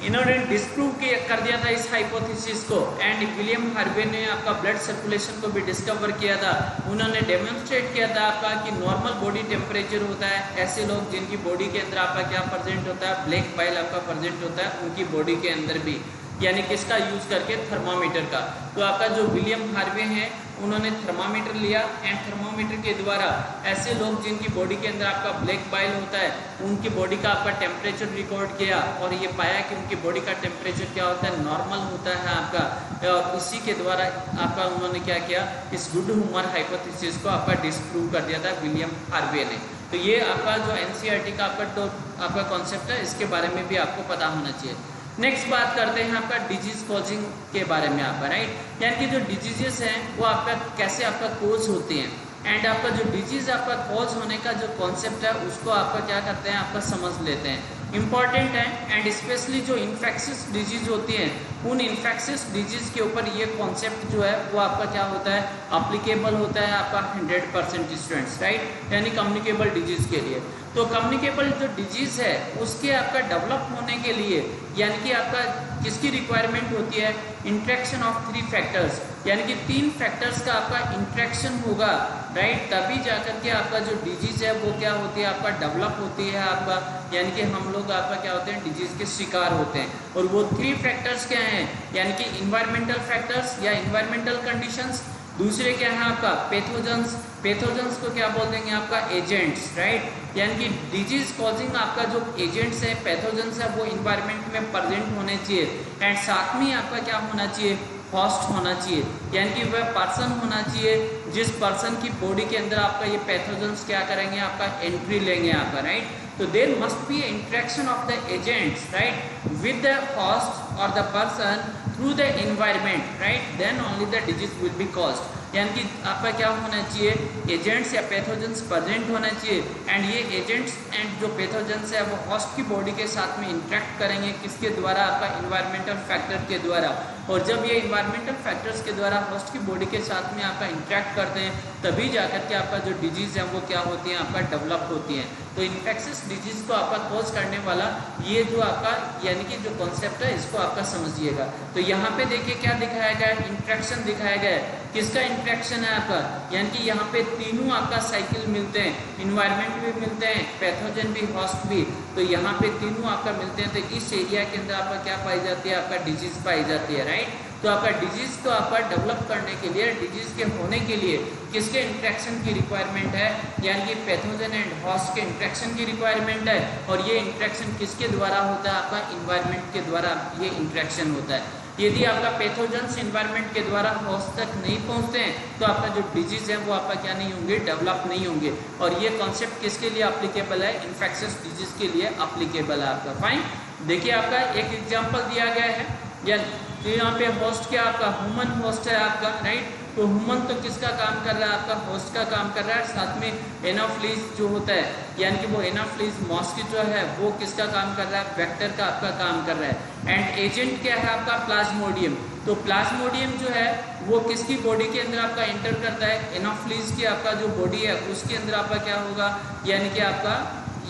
इन्होंने डिस्प्रूव कर दिया था इस हाइपोथेसिस को, एंड विलियम हार्वे ने आपका ब्लड सर्कुलेशन को भी डिस्कवर किया था। उन्होंने डेमोन्स्ट्रेट किया था आपका कि नॉर्मल बॉडी टेम्परेचर होता है, ऐसे लोग जिनकी बॉडी के अंदर आपका क्या प्रेजेंट होता है, ब्लैक बाइल आपका प्रेजेंट होता है उनकी बॉडी के अंदर भी, यानी किसका यूज करके, थर्मामीटर का। तो आपका जो विलियम हार्वे हैं उन्होंने थर्मामीटर लिया एंड थर्मामीटर के द्वारा ऐसे लोग जिनकी बॉडी के अंदर आपका ब्लैक बाइल होता है उनकी बॉडी का आपका टेम्परेचर रिकॉर्ड किया और ये पाया कि उनकी बॉडी का टेम्परेचर क्या होता है, नॉर्मल होता है आपका। और इसी के द्वारा आपका उन्होंने क्या किया, इस गुड ह्यूमर हाइपोथेसिस को आपका डिस्प्रूव कर दिया था विलियम हार्वे ने। तो ये आपका जो एनसीईआरटी का आपका कॉन्सेप्ट है, इसके बारे में भी आपको पता होना चाहिए। नेक्स्ट बात करते हैं आपका डिजीज कॉजिंग के बारे में आपका, राइट, यानी कि जो डिजीजेस हैं वो आपका कैसे आपका कोज होते हैं, एंड आपका जो डिजीज आपका कॉज होने का जो कॉन्सेप्ट है उसको आपका क्या करते हैं, आपका समझ लेते हैं। इंपॉर्टेंट है, एंड स्पेशली जो इन्फेक्शियस डिजीज होती हैं उन इन्फेक्शियस डिजीज के ऊपर ये कॉन्सेप्ट जो है वो आपका क्या होता है, अप्लीकेबल होता है आपका 100% स्टूडेंट्स, राइट, यानी कम्युनिकेबल डिजीज के लिए। तो कम्युनिकेबल जो डिजीज है उसके आपका डेवलप होने के लिए यानी कि आपका किसकी रिक्वायरमेंट होती है, इंट्रैक्शन ऑफ 3 फैक्टर्स, यानी कि 3 फैक्टर्स का आपका इंट्रैक्शन होगा, राइट, तभी जाकर के आपका जो डिजीज है वो क्या होती है, आपका डेवलप होती है आपका, यानी कि हम लोग आपका क्या होते हैं, डिजीज के शिकार होते हैं। और वो 3 फैक्टर्स क्या हैं, यानी कि इन्वायरमेंटल फैक्टर्स या इन्वायरमेंटल कंडीशंस, दूसरे क्या है आपका पैथोजेंस, पैथोजेंस को क्या बोल देंगे आपका एजेंट्स, राइट, यानी कि डिजीज कॉजिंग आपका जो एजेंट्स है, पैथोजेंस है, वो इन्वायरमेंट में प्रेजेंट होने चाहिए, एंड साथ में आपका क्या होना चाहिए, होस्ट होना चाहिए, यानी कि वह पर्सन होना चाहिए जिस पर्सन की बॉडी के अंदर आपका ये पैथोजेंस क्या करेंगे, आपका एंट्री लेंगे आपका, राइट। तो there must be interaction of the agents, right, with the host और the person through the environment, right, then only the disease will be caused, यानी कि आपका क्या होना चाहिए, एजेंट्स या पैथोजेंस प्रेजेंट होना चाहिए, एंड ये एजेंट्स एंड जो पैथोजेंस है वो होस्ट की बॉडी के साथ में इंटरेक्ट करेंगे, किसके द्वारा, आपका इन्वायरमेंटल फैक्टर के द्वारा। और जब ये इन्वायरमेंटल फैक्टर्स के द्वारा होस्ट की बॉडी के साथ में आपका इंटरेक्ट करते हैं तभी जाकर के आपका जो डिजीज़ है वो क्या होती है, आपका डेवलप होती है। तो इन्फेक्शियस डिजीज़ को आपका कॉज करने वाला ये जो आपका यानी कि जो कॉन्सेप्ट है इसको आपका समझिएगा। तो यहाँ पे देखिए क्या दिखाया गया है, इंट्रैक्शन दिखाया गया है, किसका इंट्रैक्शन है आपका, यानी कि यहाँ पे तीनों आपका साइकिल मिलते हैं, इन्वायरमेंट भी मिलते हैं, पैथोजन भी, होस्ट भी, तो यहाँ पे तीनों आपका मिलते हैं। तो इस एरिया के अंदर आपका क्या पाई जाती है, आपका डिजीज पाई जाती है, राइट। तो आपका डिजीज को आपका डेवलप करने के लिए, डिजीज के होने के लिए किसके इंट्रैक्शन की रिक्वायरमेंट है, यानी कि पैथोजन एंड होस्ट के इंट्रैक्शन की रिक्वायरमेंट है। और ये इंट्रैक्शन किसके द्वारा होता है, आपका इन्वायरमेंट के द्वारा ये इंट्रैक्शन होता है। यदि आपका पैथोजेंस इन्वायरमेंट के द्वारा होस्ट तक नहीं पहुंचते हैं तो आपका जो डिजीज है वो आपका क्या नहीं होंगे, डेवलप नहीं होंगे। और ये कॉन्सेप्ट किसके लिए एप्लीकेबल है, इन्फेक्शियस डिजीज के लिए एप्लीकेबल है आपका। फाइन, देखिए आपका एक एग्जांपल दिया गया है, या तो यहाँ पे होस्ट क्या आपका ह्यूमन होस्ट है आपका, राइट। तो ह्यूमन तो किसका काम कर रहा है, आपका होस्ट का काम कर रहा है। साथ में एनाफ्लीज जो होता है, यानी कि वो एनाफ्लीज मॉस्किटो है वो किसका काम कर रहा है, वेक्टर का आपका काम कर रहा है। एंड एजेंट क्या है आपका, प्लाज्मोडियम। तो प्लाज्मोडियम जो है वो किसकी बॉडी के अंदर आपका एंटर करता है, एनाफ्लीज की आपका जो बॉडी है उसके अंदर आपका क्या होगा, यानी कि आपका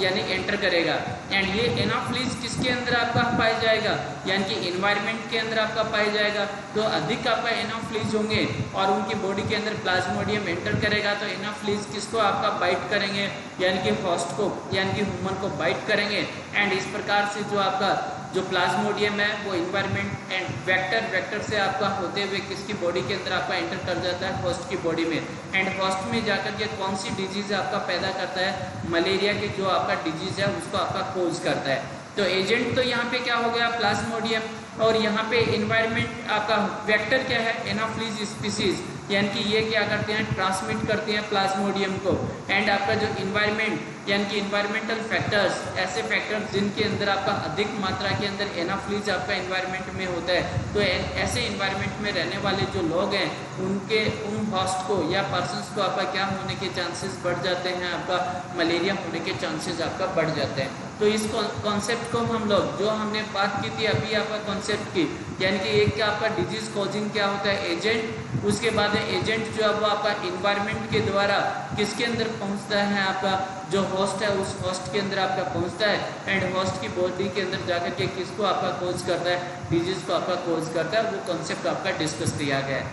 यानी एंटर करेगा। एंड ये एनाफ्लीज किसके अंदर आपका पाया जाएगा, यानी कि एनवायरनमेंट के अंदर आपका पाया जाएगा। तो अधिक आपका एनाफ्लीज होंगे और उनकी बॉडी के अंदर प्लाज्मोडियम एंटर करेगा तो एनाफ्लीज किसको आपका बाइट करेंगे, यानी कि होस्ट को, यानी कि ह्यूमन को बाइट करेंगे। एंड इस प्रकार से जो आपका जो प्लाज्मोडियम है वो इन्वायरमेंट एंड वेक्टर से आपका होते हुए किसकी बॉडी के अंदर आपका एंटर कर जाता है, होस्ट की बॉडी में। एंड होस्ट में जाकर के कौन सी डिजीज आपका पैदा करता है, मलेरिया की जो आपका डिजीज है उसको आपका कोज करता है। तो एजेंट तो यहाँ पे क्या हो गया, प्लाज्मोडियम, और यहाँ पे इन्वायरमेंट आपका वेक्टर क्या है, एनाफ्लीज स्पीसीज, यानी कि ये क्या करते हैं, ट्रांसमिट करते हैं प्लाज्मोडियम को। एंड आपका जो इन्वायरमेंट यानी कि इन्वायरमेंटल फैक्टर्स, ऐसे फैक्टर्स जिनके अंदर आपका अधिक मात्रा के अंदर एनाफ्लीज आपका इन्वायरमेंट में होता है, तो ऐसे इन्वायरमेंट में रहने वाले जो लोग हैं उन होस्ट को या पर्सन्स को आपका क्या होने के चांसेस बढ़ जाते हैं, आपका मलेरिया होने के चांसेस आपका बढ़ जाते हैं। तो इस कॉन्सेप्ट को हम लोग जो हमने बात की थी अभी आपका कॉन्सेप्ट की, यानी कि एक क्या आपका डिजीज कॉजिंग क्या होता है, एजेंट, उसके बाद एजेंट जो है वो आपका इन्वायरमेंट के द्वारा किसके अंदर पहुंचता है, आपका जो होस्ट है उस होस्ट के अंदर आपका पहुंचता है एंड होस्ट की बॉडी के अंदर जाकर के किसको आपका कोज करता है, डिजीज को आपका कोज करता है। वो कॉन्सेप्ट आपका डिस्कस किया गया है।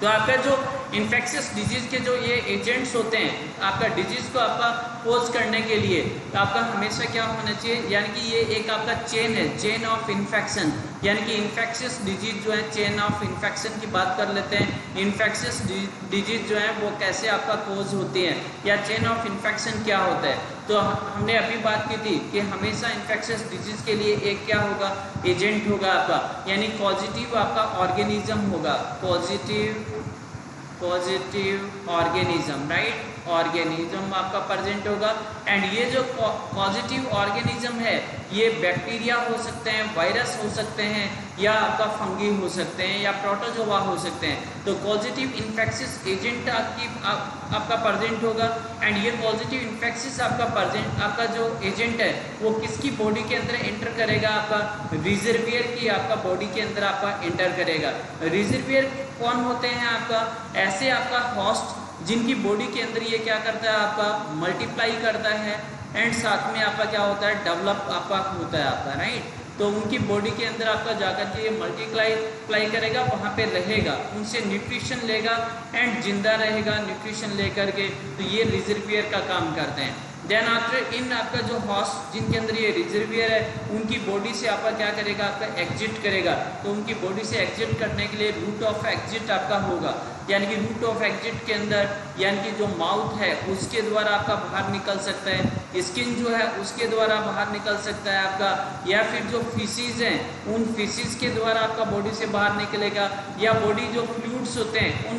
तो आपका जो इन्फेक्शियस डिजीज के जो ये एजेंट्स होते हैं आपका डिजीज को आपका कोज करने के लिए, तो आपका हमेशा क्या होना चाहिए, यानी कि ये एक आपका चेन है, चेन ऑफ इन्फेक्शन, यानी कि इन्फेक्शियस डिजीज जो है चेन ऑफ इन्फेक्शन की बात कर लेते हैं। इन्फेक्शियस डिजीज जो है वो कैसे आपका कोज होती है या चेन ऑफ इन्फेक्शन क्या होता है। तो हमने अभी बात की थी कि हमेशा इन्फेक्शियस डिजीज के लिए एक क्या होगा, एजेंट होगा आपका, यानी पॉजिटिव आपका ऑर्गेनिज्म होगा, पॉजिटिव ऑर्गेनिज्म, राइट, ऑर्गेनिज्म आपका प्रेजेंट होगा। एंड ये जो पॉजिटिव ऑर्गेनिज्म है ये बैक्टीरिया हो सकते हैं, वायरस हो सकते हैं, या आपका फंगी हो सकते हैं, या प्रोटोजोआ हो सकते हैं। तो पॉजिटिव इन्फेक्शियस एजेंट आपका प्रेजेंट होगा। एंड ये पॉजिटिव इन्फेक्शियस आपका जो एजेंट है वो किसकी बॉडी के अंदर एंटर करेगा, आपका रिजर्वियर की आपका बॉडी के अंदर आपका एंटर करेगा। रिजर्वियर कौन होते हैं, आपका ऐसे आपका होस्ट जिनकी बॉडी के अंदर ये क्या करता है, आपका मल्टीप्लाई करता है एंड साथ में आपका क्या होता है, डेवलप आपका होता है आपका, राइट। तो उनकी बॉडी के अंदर आपका जाकर के ये मल्टीप्लाई करेगा, वहाँ पे रहेगा, उनसे न्यूट्रिशन लेगा एंड जिंदा रहेगा न्यूट्रिशन लेकर के। तो ये रिजर्वियर का काम करते हैं। देन आफ्टर इन आपका जो होस्ट जिनके अंदर ये रिजर्वियर है उनकी बॉडी से आपका क्या करेगा, आपका एग्जिट करेगा। तो उनकी बॉडी से एग्जिट करने के लिए रूट ऑफ एग्जिट आपका होगा, यानी कि रूट ऑफ एग्जिट के अंदर यानी कि जो माउथ है उसके द्वारा आपका बाहर निकल सकता है, स्किन जो है उसके द्वारा बाहर निकल सकता है आपका, या फिर जो फीसीज हैं उन फीसीज के द्वारा आपका बॉडी से बाहर निकलेगा, या बॉडी जो फ्लूइड्स होते हैं उन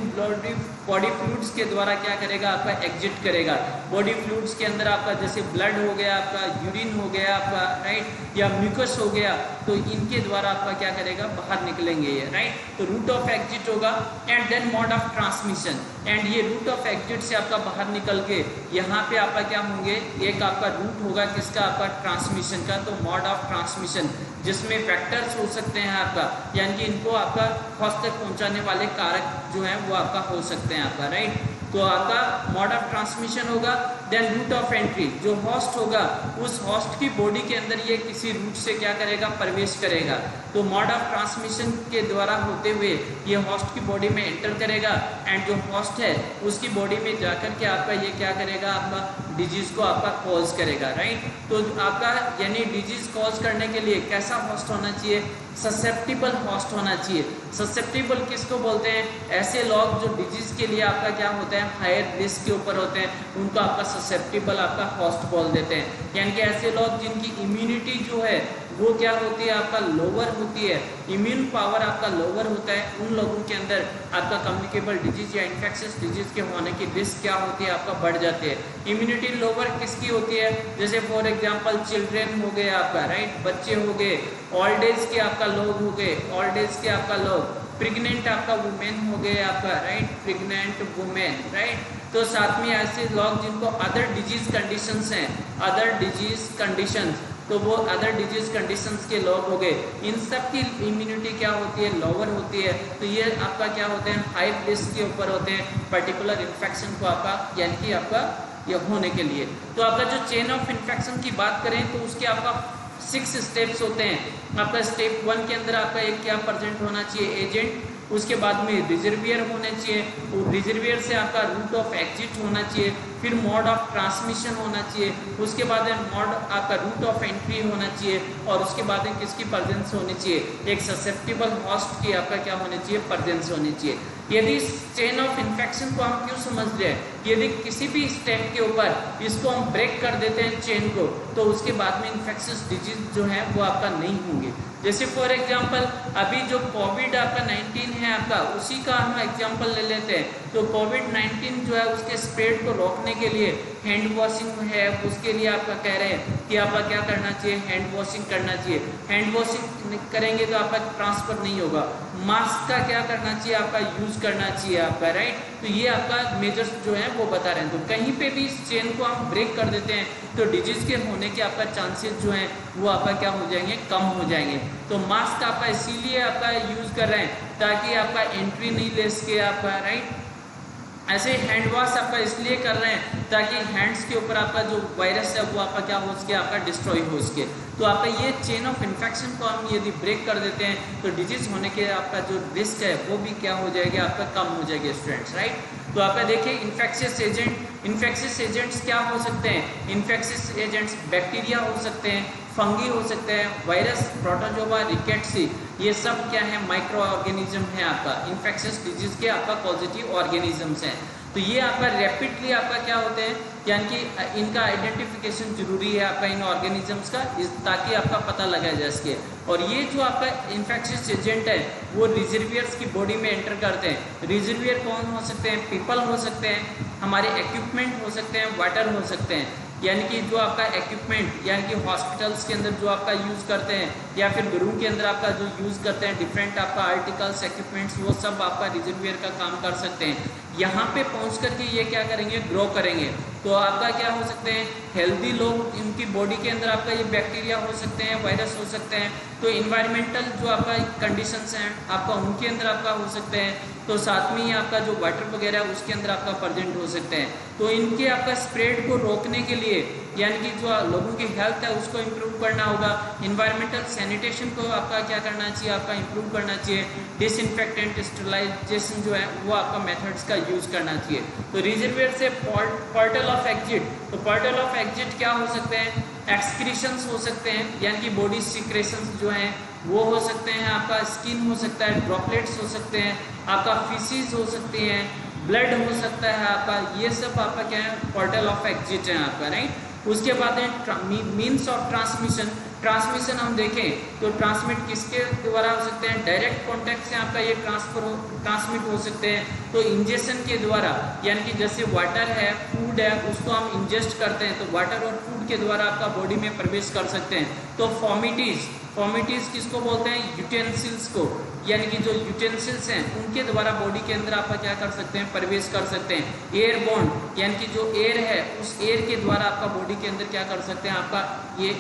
बॉडी फ्लूइड्स के द्वारा क्या करेगा, आपका एग्जिट करेगा। बॉडी फ्लूइड्स के अंदर आपका जैसे ब्लड हो गया, आपका यूरिन हो गया आपका, राइट, या म्यूकस हो गया, तो इनके द्वारा आपका क्या करेगा, बाहर निकलेंगे ये, राइट। तो रूट ऑफ एग्जिट होगा। And then mode of transmission, and ये रूट ऑफ एग्जिट से आपका बाहर निकल के यहाँ पे आपका क्या होंगे, एक आपका रूट होगा किसका, आपका ट्रांसमिशन का। तो मोड ऑफ ट्रांसमिशन जिसमें वेक्टर्स हो सकते हैं आपका, यानी कि इनको आपका होस्ट तक पहुँचाने वाले कारक जो हैं वो आपका हो सकते हैं आपका, राइट। तो आपका मोड ऑफ ट्रांसमिशन होगा। देन रूट ऑफ एंट्री, जो होस्ट होगा उस होस्ट की बॉडी के अंदर ये किसी रूट से क्या करेगा, प्रवेश करेगा। तो मोड ऑफ ट्रांसमिशन के द्वारा होते हुए ये होस्ट की बॉडी में एंटर करेगा एंड जो होस्ट है उसकी बॉडी में जाकर के आपका ये क्या करेगा, आपका डिजीज को आपका कॉज करेगा, राइट। तो आपका यानी डिजीज कॉज करने के लिए कैसा होस्ट होना चाहिए, ससेप्टिबल होस्ट होना चाहिए। ससेप्टिबल किसको बोलते हैं, ऐसे लोग जो डिजीज के लिए आपका क्या होता है, हायर रिस्क के ऊपर होते हैं, उनको आपका ससेप्टिबल आपका होस्ट बोल देते हैं। यानी कि ऐसे लोग जिनकी इम्यूनिटी जो है वो क्या होती है, आपका लोअर होती है, इम्यून पावर आपका लोअर होता है, उन लोगों के अंदर आपका कम्युनिकेबल डिजीज या इन्फेक्शियस डिजीज के होने की रिस्क क्या होती है, आपका बढ़ जाती है। इम्यूनिटी लोअर किसकी होती है, जैसे फॉर एग्जांपल चिल्ड्रेन हो गए आपका, राइट, बच्चे हो गए, ओल्ड एज के आपका लोग हो गए, ओल्ड एज के आपका लोग, प्रेग्नेंट आपका वुमेन हो गए आपका, राइट, प्रेग्नेंट वुमेन, राइट। तो साथ में ऐसे लोग जिनको अदर डिजीज कंडीशंस हैं, अदर डिजीज कंडीशंस, तो वो अदर डिजीज कंडीशंस के लोग हो गए, इन सब की इम्यूनिटी क्या होती है, लोअर होती है। तो ये आपका क्या होते हैं, हाई रिस्क के ऊपर होते हैं पर्टिकुलर इन्फेक्शन को आपका, यानी कि आपका ये होने के लिए। तो आपका जो चेन ऑफ इन्फेक्शन की बात करें तो उसके आपका 6 स्टेप्स होते हैं। आपका स्टेप 1 के अंदर आपका एक क्या प्रेजेंट होना चाहिए, एजेंट, उसके बाद में रिजर्वियर होने चाहिए, रिजर्वियर से आपका रूट ऑफ एग्जिट होना चाहिए, फिर मोड ऑफ ट्रांसमिशन होना चाहिए, उसके बाद मोड आपका रूट ऑफ एंट्री होना चाहिए, और उसके बाद किसकी प्रेजेंस होनी चाहिए, एक ससेप्टिबल होस्ट की आपका क्या होनी चाहिए, प्रेजेंस होनी चाहिए। यदि चेन ऑफ इन्फेक्शन को हम क्यों समझ रहे हैं, यदि किसी भी स्टेप के ऊपर इसको हम ब्रेक कर देते हैं चेन को, तो उसके बाद में इन्फेक्शियस डिजीज जो है वो आपका नहीं होंगे। जैसे फॉर एग्जांपल अभी जो कोविड आपका 19 है आपका, उसी का हम एग्जांपल ले लेते हैं। तो कोविड 19 जो है उसके स्प्रेड को रोकने के लिए हैंड वॉशिंग है, उसके लिए आपका कह रहे हैं कि आपका क्या करना चाहिए, हैंड वॉशिंग करना चाहिए। हैंड वॉशिंग करेंगे तो आपका ट्रांसफर नहीं होगा। मास्क का क्या करना चाहिए, आपका यूज करना चाहिए आपका, राइट। तो ये आपका मेजर्स जो है वो बता रहे हैं। तो कहीं पे भी इस चेन को हम ब्रेक कर देते हैं तो डिजीज के होने के आपका चांसेस जो हैं वो आपका क्या हो जाएंगे, कम हो जाएंगे। तो मास्क आपका इसीलिए आपका यूज कर रहे हैं ताकि आपका एंट्री नहीं ले सके आपका, राइट। ऐसे हैंड वॉश आपका इसलिए कर रहे हैं ताकि हैंड्स के ऊपर आपका जो वायरस है वो आपका क्या हो सके, आपका डिस्ट्रॉय हो सके। तो आपका ये चेन ऑफ इन्फेक्शन को हम यदि ब्रेक कर देते हैं तो डिजीज होने के आपका जो रिस्क है वो भी क्या हो जाएगा, आपका कम हो जाएगा स्टूडेंट्स, राइट। तो आपका देखिए इन्फेक्शियस एजेंट्स क्या हो सकते हैं, इन्फेक्शियस एजेंट्स बैक्टीरिया हो सकते हैं, फंगी हो सकते हैं, वायरस, प्रोटोजोआ, रिकेट्सी, ये सब क्या है, माइक्रो ऑर्गेनिज्म है आपका इन्फेक्शियस डिजीज के आपका पॉजिटिव ऑर्गेनिजम्स हैं। तो ये आपका रैपिडली आपका क्या होते हैं, यानी कि इनका आइडेंटिफिकेशन जरूरी है आपका इन ऑर्गेनिजम्स का, ताकि आपका पता लगाया जा सके। और ये जो आपका इन्फेक्शियस एजेंट है वो रिजर्वियर्स की बॉडी में एंटर करते हैं। रिजर्वियर कौन हो सकते हैं, पीपल हो सकते हैं, हमारे इक्विपमेंट हो सकते हैं, वाटर हो सकते हैं। यानी कि जो आपका इक्विपमेंट यानी कि हॉस्पिटल्स के अंदर जो आपका यूज़ करते हैं या फिर रूम के अंदर आपका जो यूज़ करते हैं डिफरेंट आपका आर्टिकल्स, इक्विपमेंट्स, वो सब आपका रिजर्वियर का काम कर सकते हैं। यहाँ पे पहुँच करके ये क्या करेंगे, ग्रो करेंगे। तो आपका क्या हो सकते हैं, हेल्दी लोग, इनकी बॉडी के अंदर आपका ये बैक्टीरिया हो सकते हैं, वायरस हो सकते हैं। तो इन्वायरमेंटल जो आपका कंडीशंस हैं आपका उनके अंदर आपका हो सकते हैं। तो साथ में ही आपका जो वाटर वगैरह है उसके अंदर आपका प्रेजेंट हो सकते हैं। तो इनके आपका स्प्रेड को रोकने के लिए यानी कि जो लोगों की हेल्थ है उसको इम्प्रूव करना होगा। इन्वायरमेंटल सैनिटेशन को आपका क्या करना चाहिए, आपका इम्प्रूव करना चाहिए। डिसइंफेक्टेंट, स्टरलाइजेशन जो है वो आपका मेथड्स का यूज़ करना चाहिए। तो रिजर्वियर से पोर्टल ऑफ एग्जिट, तो पोर्टल ऑफ एग्जिट क्या हो सकते हैं, एक्सक्रीशंस हो सकते हैं यानी कि बॉडी सिक्रेशंस जो हैं वो हो सकते हैं, आपका स्किन हो सकता है, ड्रॉपलेट्स हो सकते हैं, आपका फीसिस हो सकती हैं, ब्लड हो सकता है आपका, ये सब आपका क्या है, पोर्टल ऑफ एग्जिट है आपका, राइट। उसके बाद है मीन्स ऑफ ट्रांसमिशन हम देखें तो ट्रांसमिट किसके द्वारा हो सकते हैं, डायरेक्ट कॉन्टैक्ट से आपका ये ट्रांसमिट हो सकते हैं। तो इंजेक्शन के द्वारा यानी कि जैसे वाटर है, फूड है, उसको हम इंजेस्ट करते हैं तो वाटर और फूड के द्वारा आपका बॉडी में प्रवेश कर सकते हैं। तो फॉर्मिटीज किसको बोलते हैं, यूटेंसिल्स को, यानी कि जो यूटेंसिल्स हैं उनके द्वारा बॉडी के अंदर आप क्या कर सकते हैं, प्रवेश कर सकते हैं। एयरबोर्न यानी कि जो एयर है उस एयर के द्वारा आपका बॉडी के अंदर क्या कर सकते हैं, आपका ये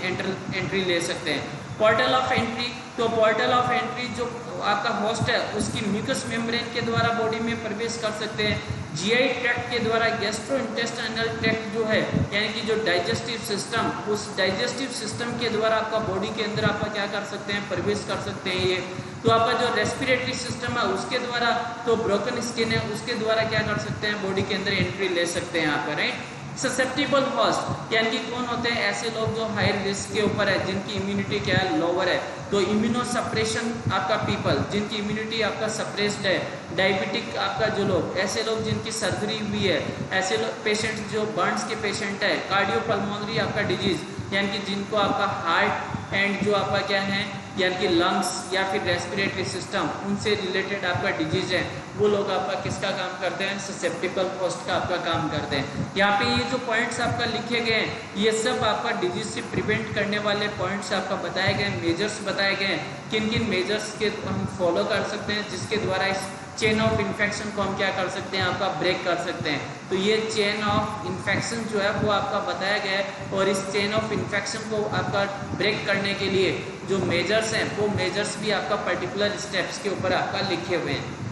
एंट्री ले सकते हैं। पोर्टल ऑफ एंट्री, तो पोर्टल ऑफ एंट्री जो आपका होस्ट है उसकी म्यूकस मेम्ब्रेन के द्वारा बॉडी में प्रवेश कर सकते हैं। जीआई ट्रैक्ट के द्वारा, गैस्ट्रोइंटेस्टाइनल ट्रैक्ट जो है यानी कि जो डाइजेस्टिव सिस्टम, उस डाइजेस्टिव सिस्टम के द्वारा आपका बॉडी के अंदर आपका क्या कर सकते हैं, प्रवेश कर सकते हैं ये। तो आपका जो रेस्पिरेटरी सिस्टम है उसके द्वारा, तो ब्रोकन स्किन है उसके द्वारा क्या कर सकते हैं, बॉडी के अंदर एंट्री ले सकते हैं आप, राइट। ससेप्टिबल होस्ट यानी कि कौन होते हैं, ऐसे लोग जो हाई रिस्क के ऊपर है, जिनकी इम्यूनिटी क्या है, लोअर है। तो इम्यूनो सप्रेशन आपका पीपल, जिनकी इम्यूनिटी आपका सप्रेस्ड है, डायबिटिक आपका जो लोग, ऐसे लोग जिनकी सर्जरी हुई है, ऐसे लोग पेशेंट्स जो बर्न्स के पेशेंट है, कार्डियोपल्मोनरी आपका डिजीज यानी कि जिनको आपका हार्ट एंड जो आपका क्या है यानी कि लंग्स या फिर रेस्पिरेटरी सिस्टम उनसे रिलेटेड आपका डिजीज है, वो लोग आपका किसका काम करते हैं, ससेप्टिबल होस्ट का आपका काम करते हैं। यहाँ पे ये जो पॉइंट्स आपका लिखे गए हैं ये सब आपका डिजीज से प्रिवेंट करने वाले पॉइंट्स आपका बताए गए, मेजर्स बताए गए हैं, किन किन मेजर्स के हम फॉलो कर सकते हैं जिसके द्वारा इस चेन ऑफ इन्फेक्शन को हम क्या कर सकते हैं, आपका ब्रेक कर सकते हैं। तो ये चेन ऑफ इन्फेक्शन जो है वो आपका बताया गया है और इस चेन ऑफ इन्फेक्शन को आपका ब्रेक करने के लिए जो मेजर्स हैं वो मेजर्स भी आपका पर्टिकुलर स्टेप्स के ऊपर आपका लिखे हुए हैं।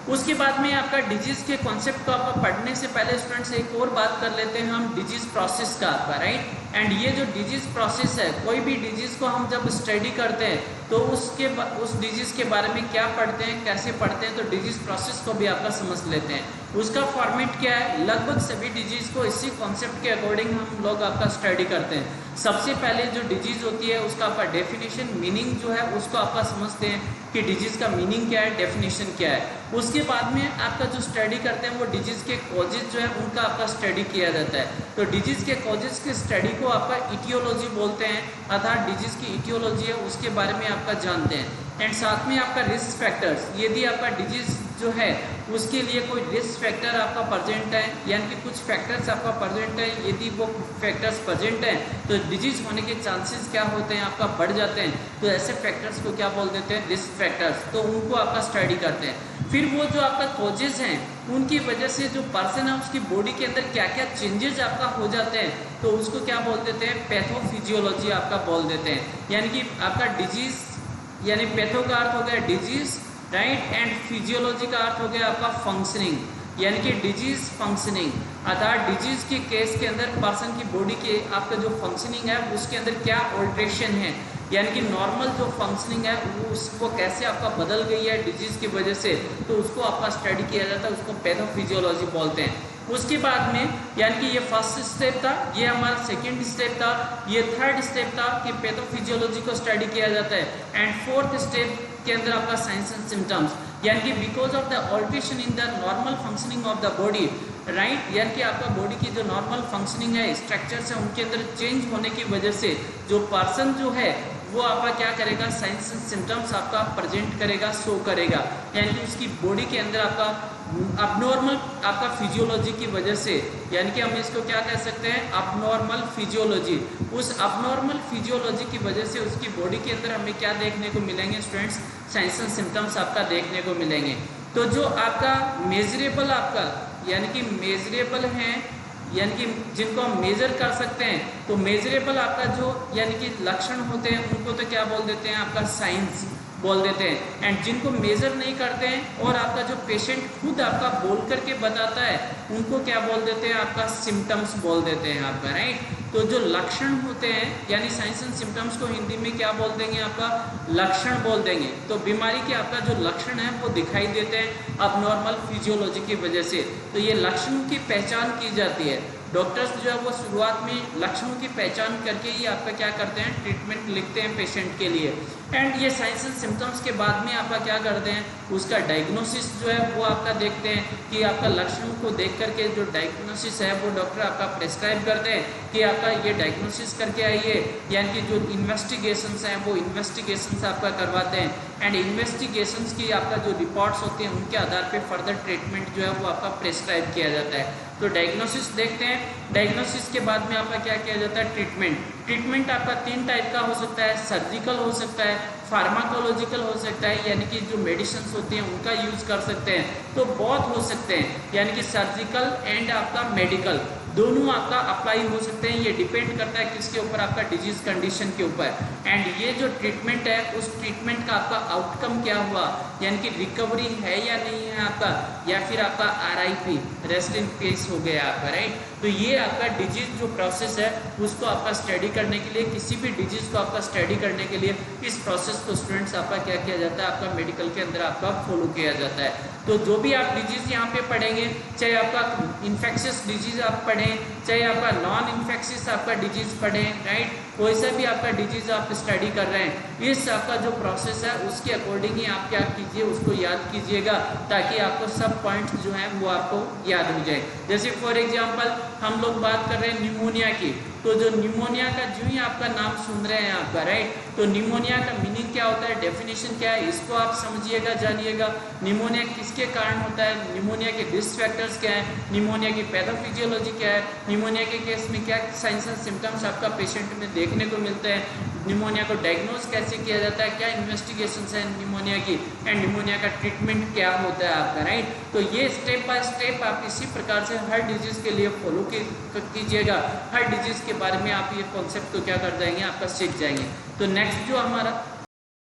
उसके बाद में आपका डिजीज के कॉन्सेप्ट को आपका पढ़ने से पहले स्टूडेंट्स एक और बात कर लेते हैं हम डिजीज प्रोसेस का आपका, राइट। एंड ये जो डिजीज प्रोसेस है, कोई भी डिजीज को हम जब स्टडी करते हैं तो उस डिजीज के बारे में क्या पढ़ते हैं, कैसे पढ़ते हैं, तो डिजीज प्रोसेस को भी आपका समझ लेते हैं। उसका फॉर्मेट क्या है, लगभग सभी डिजीज को इसी कॉन्सेप्ट के अकॉर्डिंग हम लोग आपका स्टडी करते हैं। सबसे पहले जो डिजीज होती है उसका आपका डेफिनेशन, मीनिंग जो है उसको आपका समझते हैं कि डिजीज का मीनिंग क्या है, डेफिनेशन क्या है। उसके बाद में आपका जो स्टडी करते हैं वो डिजीज के कॉजेज जो है उनका आपका स्टडी किया जाता है। तो डिजीज के कॉजेज के स्टडी को आपका इटियोलॉजी बोलते हैं, अर्थात डिजीज की इटियोलॉजी है उसके बारे में आपका जानते हैं। एंड साथ में आपका रिस्क फैक्टर्स, यदि आपका डिजीज जो है उसके लिए कोई रिस्क फैक्टर आपका प्रेजेंट है यानी कि कुछ फैक्टर्स आपका प्रेजेंट है, यदि वो फैक्टर्स प्रेजेंट हैं तो डिजीज होने के चांसेस क्या होते हैं, आपका बढ़ जाते हैं। तो ऐसे फैक्टर्स को क्या बोल देते हैं, रिस्क फैक्टर्स। तो उनको आपका स्टडी करते हैं। फिर वो जो आपका कॉजेज हैं उनकी वजह से जो पर्सन है उसकी बॉडी के अंदर क्या क्या चेंजेस आपका हो जाते हैं, तो उसको क्या बोल देते हैं, पैथोफिजियोलॉजी आपका बोल देते हैं। यानी कि आपका डिजीज यानी पैथो का अर्थ हो गया डिजीज राइट। एंड फिजियोलॉजी का अर्थ हो गया आपका फंक्शनिंग, यानी कि डिजीज फंक्शनिंग, अर्थात डिजीज के केस के अंदर पर्सन की बॉडी के आपका जो फंक्शनिंग है उसके अंदर क्या ऑल्ट्रेशन है, यानी कि नॉर्मल जो फंक्शनिंग है वो उसको कैसे आपका बदल गई है डिजीज की वजह से, तो उसको आपका स्टडी किया जाता है, उसको पैथोफिजियोलॉजी बोलते हैं। उसके बाद में यानी कि ये फर्स्ट स्टेप था, ये हमारा सेकंड स्टेप था, ये थर्ड स्टेप था कि पैथोफिजियोलॉजी को स्टडी किया जाता है। एंड फोर्थ स्टेप के अंदर आपका साइंस एंड सिम्टम्स, यानी कि because of the alteration in the normal functioning of the body, right, यानी कि आपका बॉडी की जो नॉर्मल फंक्शनिंग है, स्ट्रक्चर्स है, उनके अंदर चेंज होने की वजह से जो पर्सन जो है वो आपका क्या करेगा, साइंस एंड सिम्टम्स आपका प्रेजेंट करेगा, शो करेगा, यानी कि उसकी बॉडी के अंदर आपका अबनॉर्मल आपका फिजियोलॉजी की वजह से, यानी कि हम इसको क्या कह सकते हैं, अबनॉर्मल फिजियोलॉजी, उस अबनॉर्मल फिजियोलॉजी की वजह से उसकी बॉडी के अंदर हमें क्या देखने को मिलेंगे स्टूडेंट्स, साइंस एंड सिम्टम्स आपका देखने को मिलेंगे। तो जो आपका मेजरेबल आपका यानी कि मेजरेबल हैं, यानी कि जिनको हम मेजर कर सकते हैं, तो मेजरेबल आपका जो यानी कि लक्षण होते हैं उनको तो क्या बोल देते हैं, आपका साइंस बोल देते हैं। एंड जिनको मेजर नहीं करते हैं और आपका जो पेशेंट खुद आपका बोल करके बताता है उनको क्या बोल देते हैं, आपका सिम्टम्स बोल देते हैं आपका, राइट। तो जो लक्षण होते हैं यानी साइंस एंड सिम्टम्स को हिंदी में क्या बोल देंगे, आपका लक्षण बोल देंगे। तो बीमारी के आपका जो लक्षण है वो दिखाई देते हैं अबनॉर्मल फिजियोलॉजी की वजह से, तो ये लक्षणों की पहचान की जाती है। डॉक्टर्स जो है वो शुरुआत में लक्षणों की पहचान करके ही आपका क्या करते हैं, ट्रीटमेंट लिखते हैं पेशेंट के लिए। एंड ये साइंस एंड सिम्टम्स के बाद में आपका क्या करते हैं, उसका डायग्नोसिस जो है वो आपका देखते हैं कि आपका लक्षणों को देख करके जो डायग्नोसिस है वो डॉक्टर आपका प्रेस्क्राइब करते हैं कि आपका ये डायग्नोसिस करके आइए, यानी कि जो इन्वेस्टिगेशंस हैं वो इन्वेस्टिगेशंस आपका करवाते हैं। एंड इन्वेस्टिगेशंस की आपका जो रिपोर्ट्स होती हैं उनके आधार पर फर्दर ट्रीटमेंट जो है वो आपका प्रेस्क्राइब किया जाता है। तो डायग्नोसिस देखते हैं, डायग्नोसिस के बाद में आपका क्या किया जाता है, ट्रीटमेंट। ट्रीटमेंट आपका 3 टाइप का हो सकता है, सर्जिकल हो सकता है, फार्माकोलॉजिकल हो सकता है, यानी कि जो मेडिसिन होती हैं उनका यूज़ कर सकते हैं, तो बहुत हो सकते हैं, यानी कि सर्जिकल एंड आपका मेडिकल दोनों आपका अप्लाई हो सकते हैं। ये डिपेंड करता है किसके ऊपर, आपका डिजीज कंडीशन के ऊपर। एंड ये जो ट्रीटमेंट है उस ट्रीटमेंट का आपका आउटकम क्या हुआ, यानी कि रिकवरी है या नहीं है आपका, या फिर आपका RIP रेस्ट इन पीस हो गया आपका, राइट। तो ये आपका डिजीज जो प्रोसेस है उसको आपका स्टडी करने के लिए, किसी भी डिजीज को आपका स्टडी करने के लिए इस प्रोसेस को स्टूडेंट्स आपका क्या किया जाता है, आपका मेडिकल के अंदर आपका फॉलो किया जाता है। तो जो भी आप डिजीज यहाँ पे पढ़ेंगे, चाहे आपका इन्फेक्शियस डिजीज आप पढ़ें, चाहे आपका नॉन इन्फेक्शियस आपका डिजीज पढ़ें, राइट, कोई सा भी आपका डिजीज आप स्टडी कर रहे हैं, इस आपका जो प्रोसेस है उसके अकॉर्डिंग ही आप क्या कीजिए, उसको याद कीजिएगा, ताकि आपको सब पॉइंट्स जो हैं वो आपको याद हो जाए। जैसे फॉर एग्जांपल हम लोग बात कर रहे हैं निमोनिया की, तो जो निमोनिया का जो ही आपका नाम सुन रहे हैं आपका, राइट, तो निमोनिया का मीनिंग क्या होता है, डेफिनेशन क्या है, इसको आप समझिएगा, जानिएगा। निमोनिया किसके कारण होता है, निमोनिया के रिस्क फैक्टर्स क्या है, निमोनिया की पैथोफिजियोलॉजी क्या है, निमोनिया के केस में क्या साइंस एंड सिम्टम्स आपका पेशेंट में देखने को मिलते हैं, निमोनिया को डायग्नोज कैसे किया जाता है, क्या इन्वेस्टिगेशंस है निमोनिया की, एंड निमोनिया का ट्रीटमेंट क्या होता है आपका, राइट। तो ये स्टेप बाय स्टेप आप इसी प्रकार से हर डिजीज के लिए फॉलो कीजिएगा, हर डिजीज के बारे में आप ये कॉन्सेप्ट को क्या कर जाएंगे, आपका सीख जाएंगे। तो नेक्स्ट जो हमारा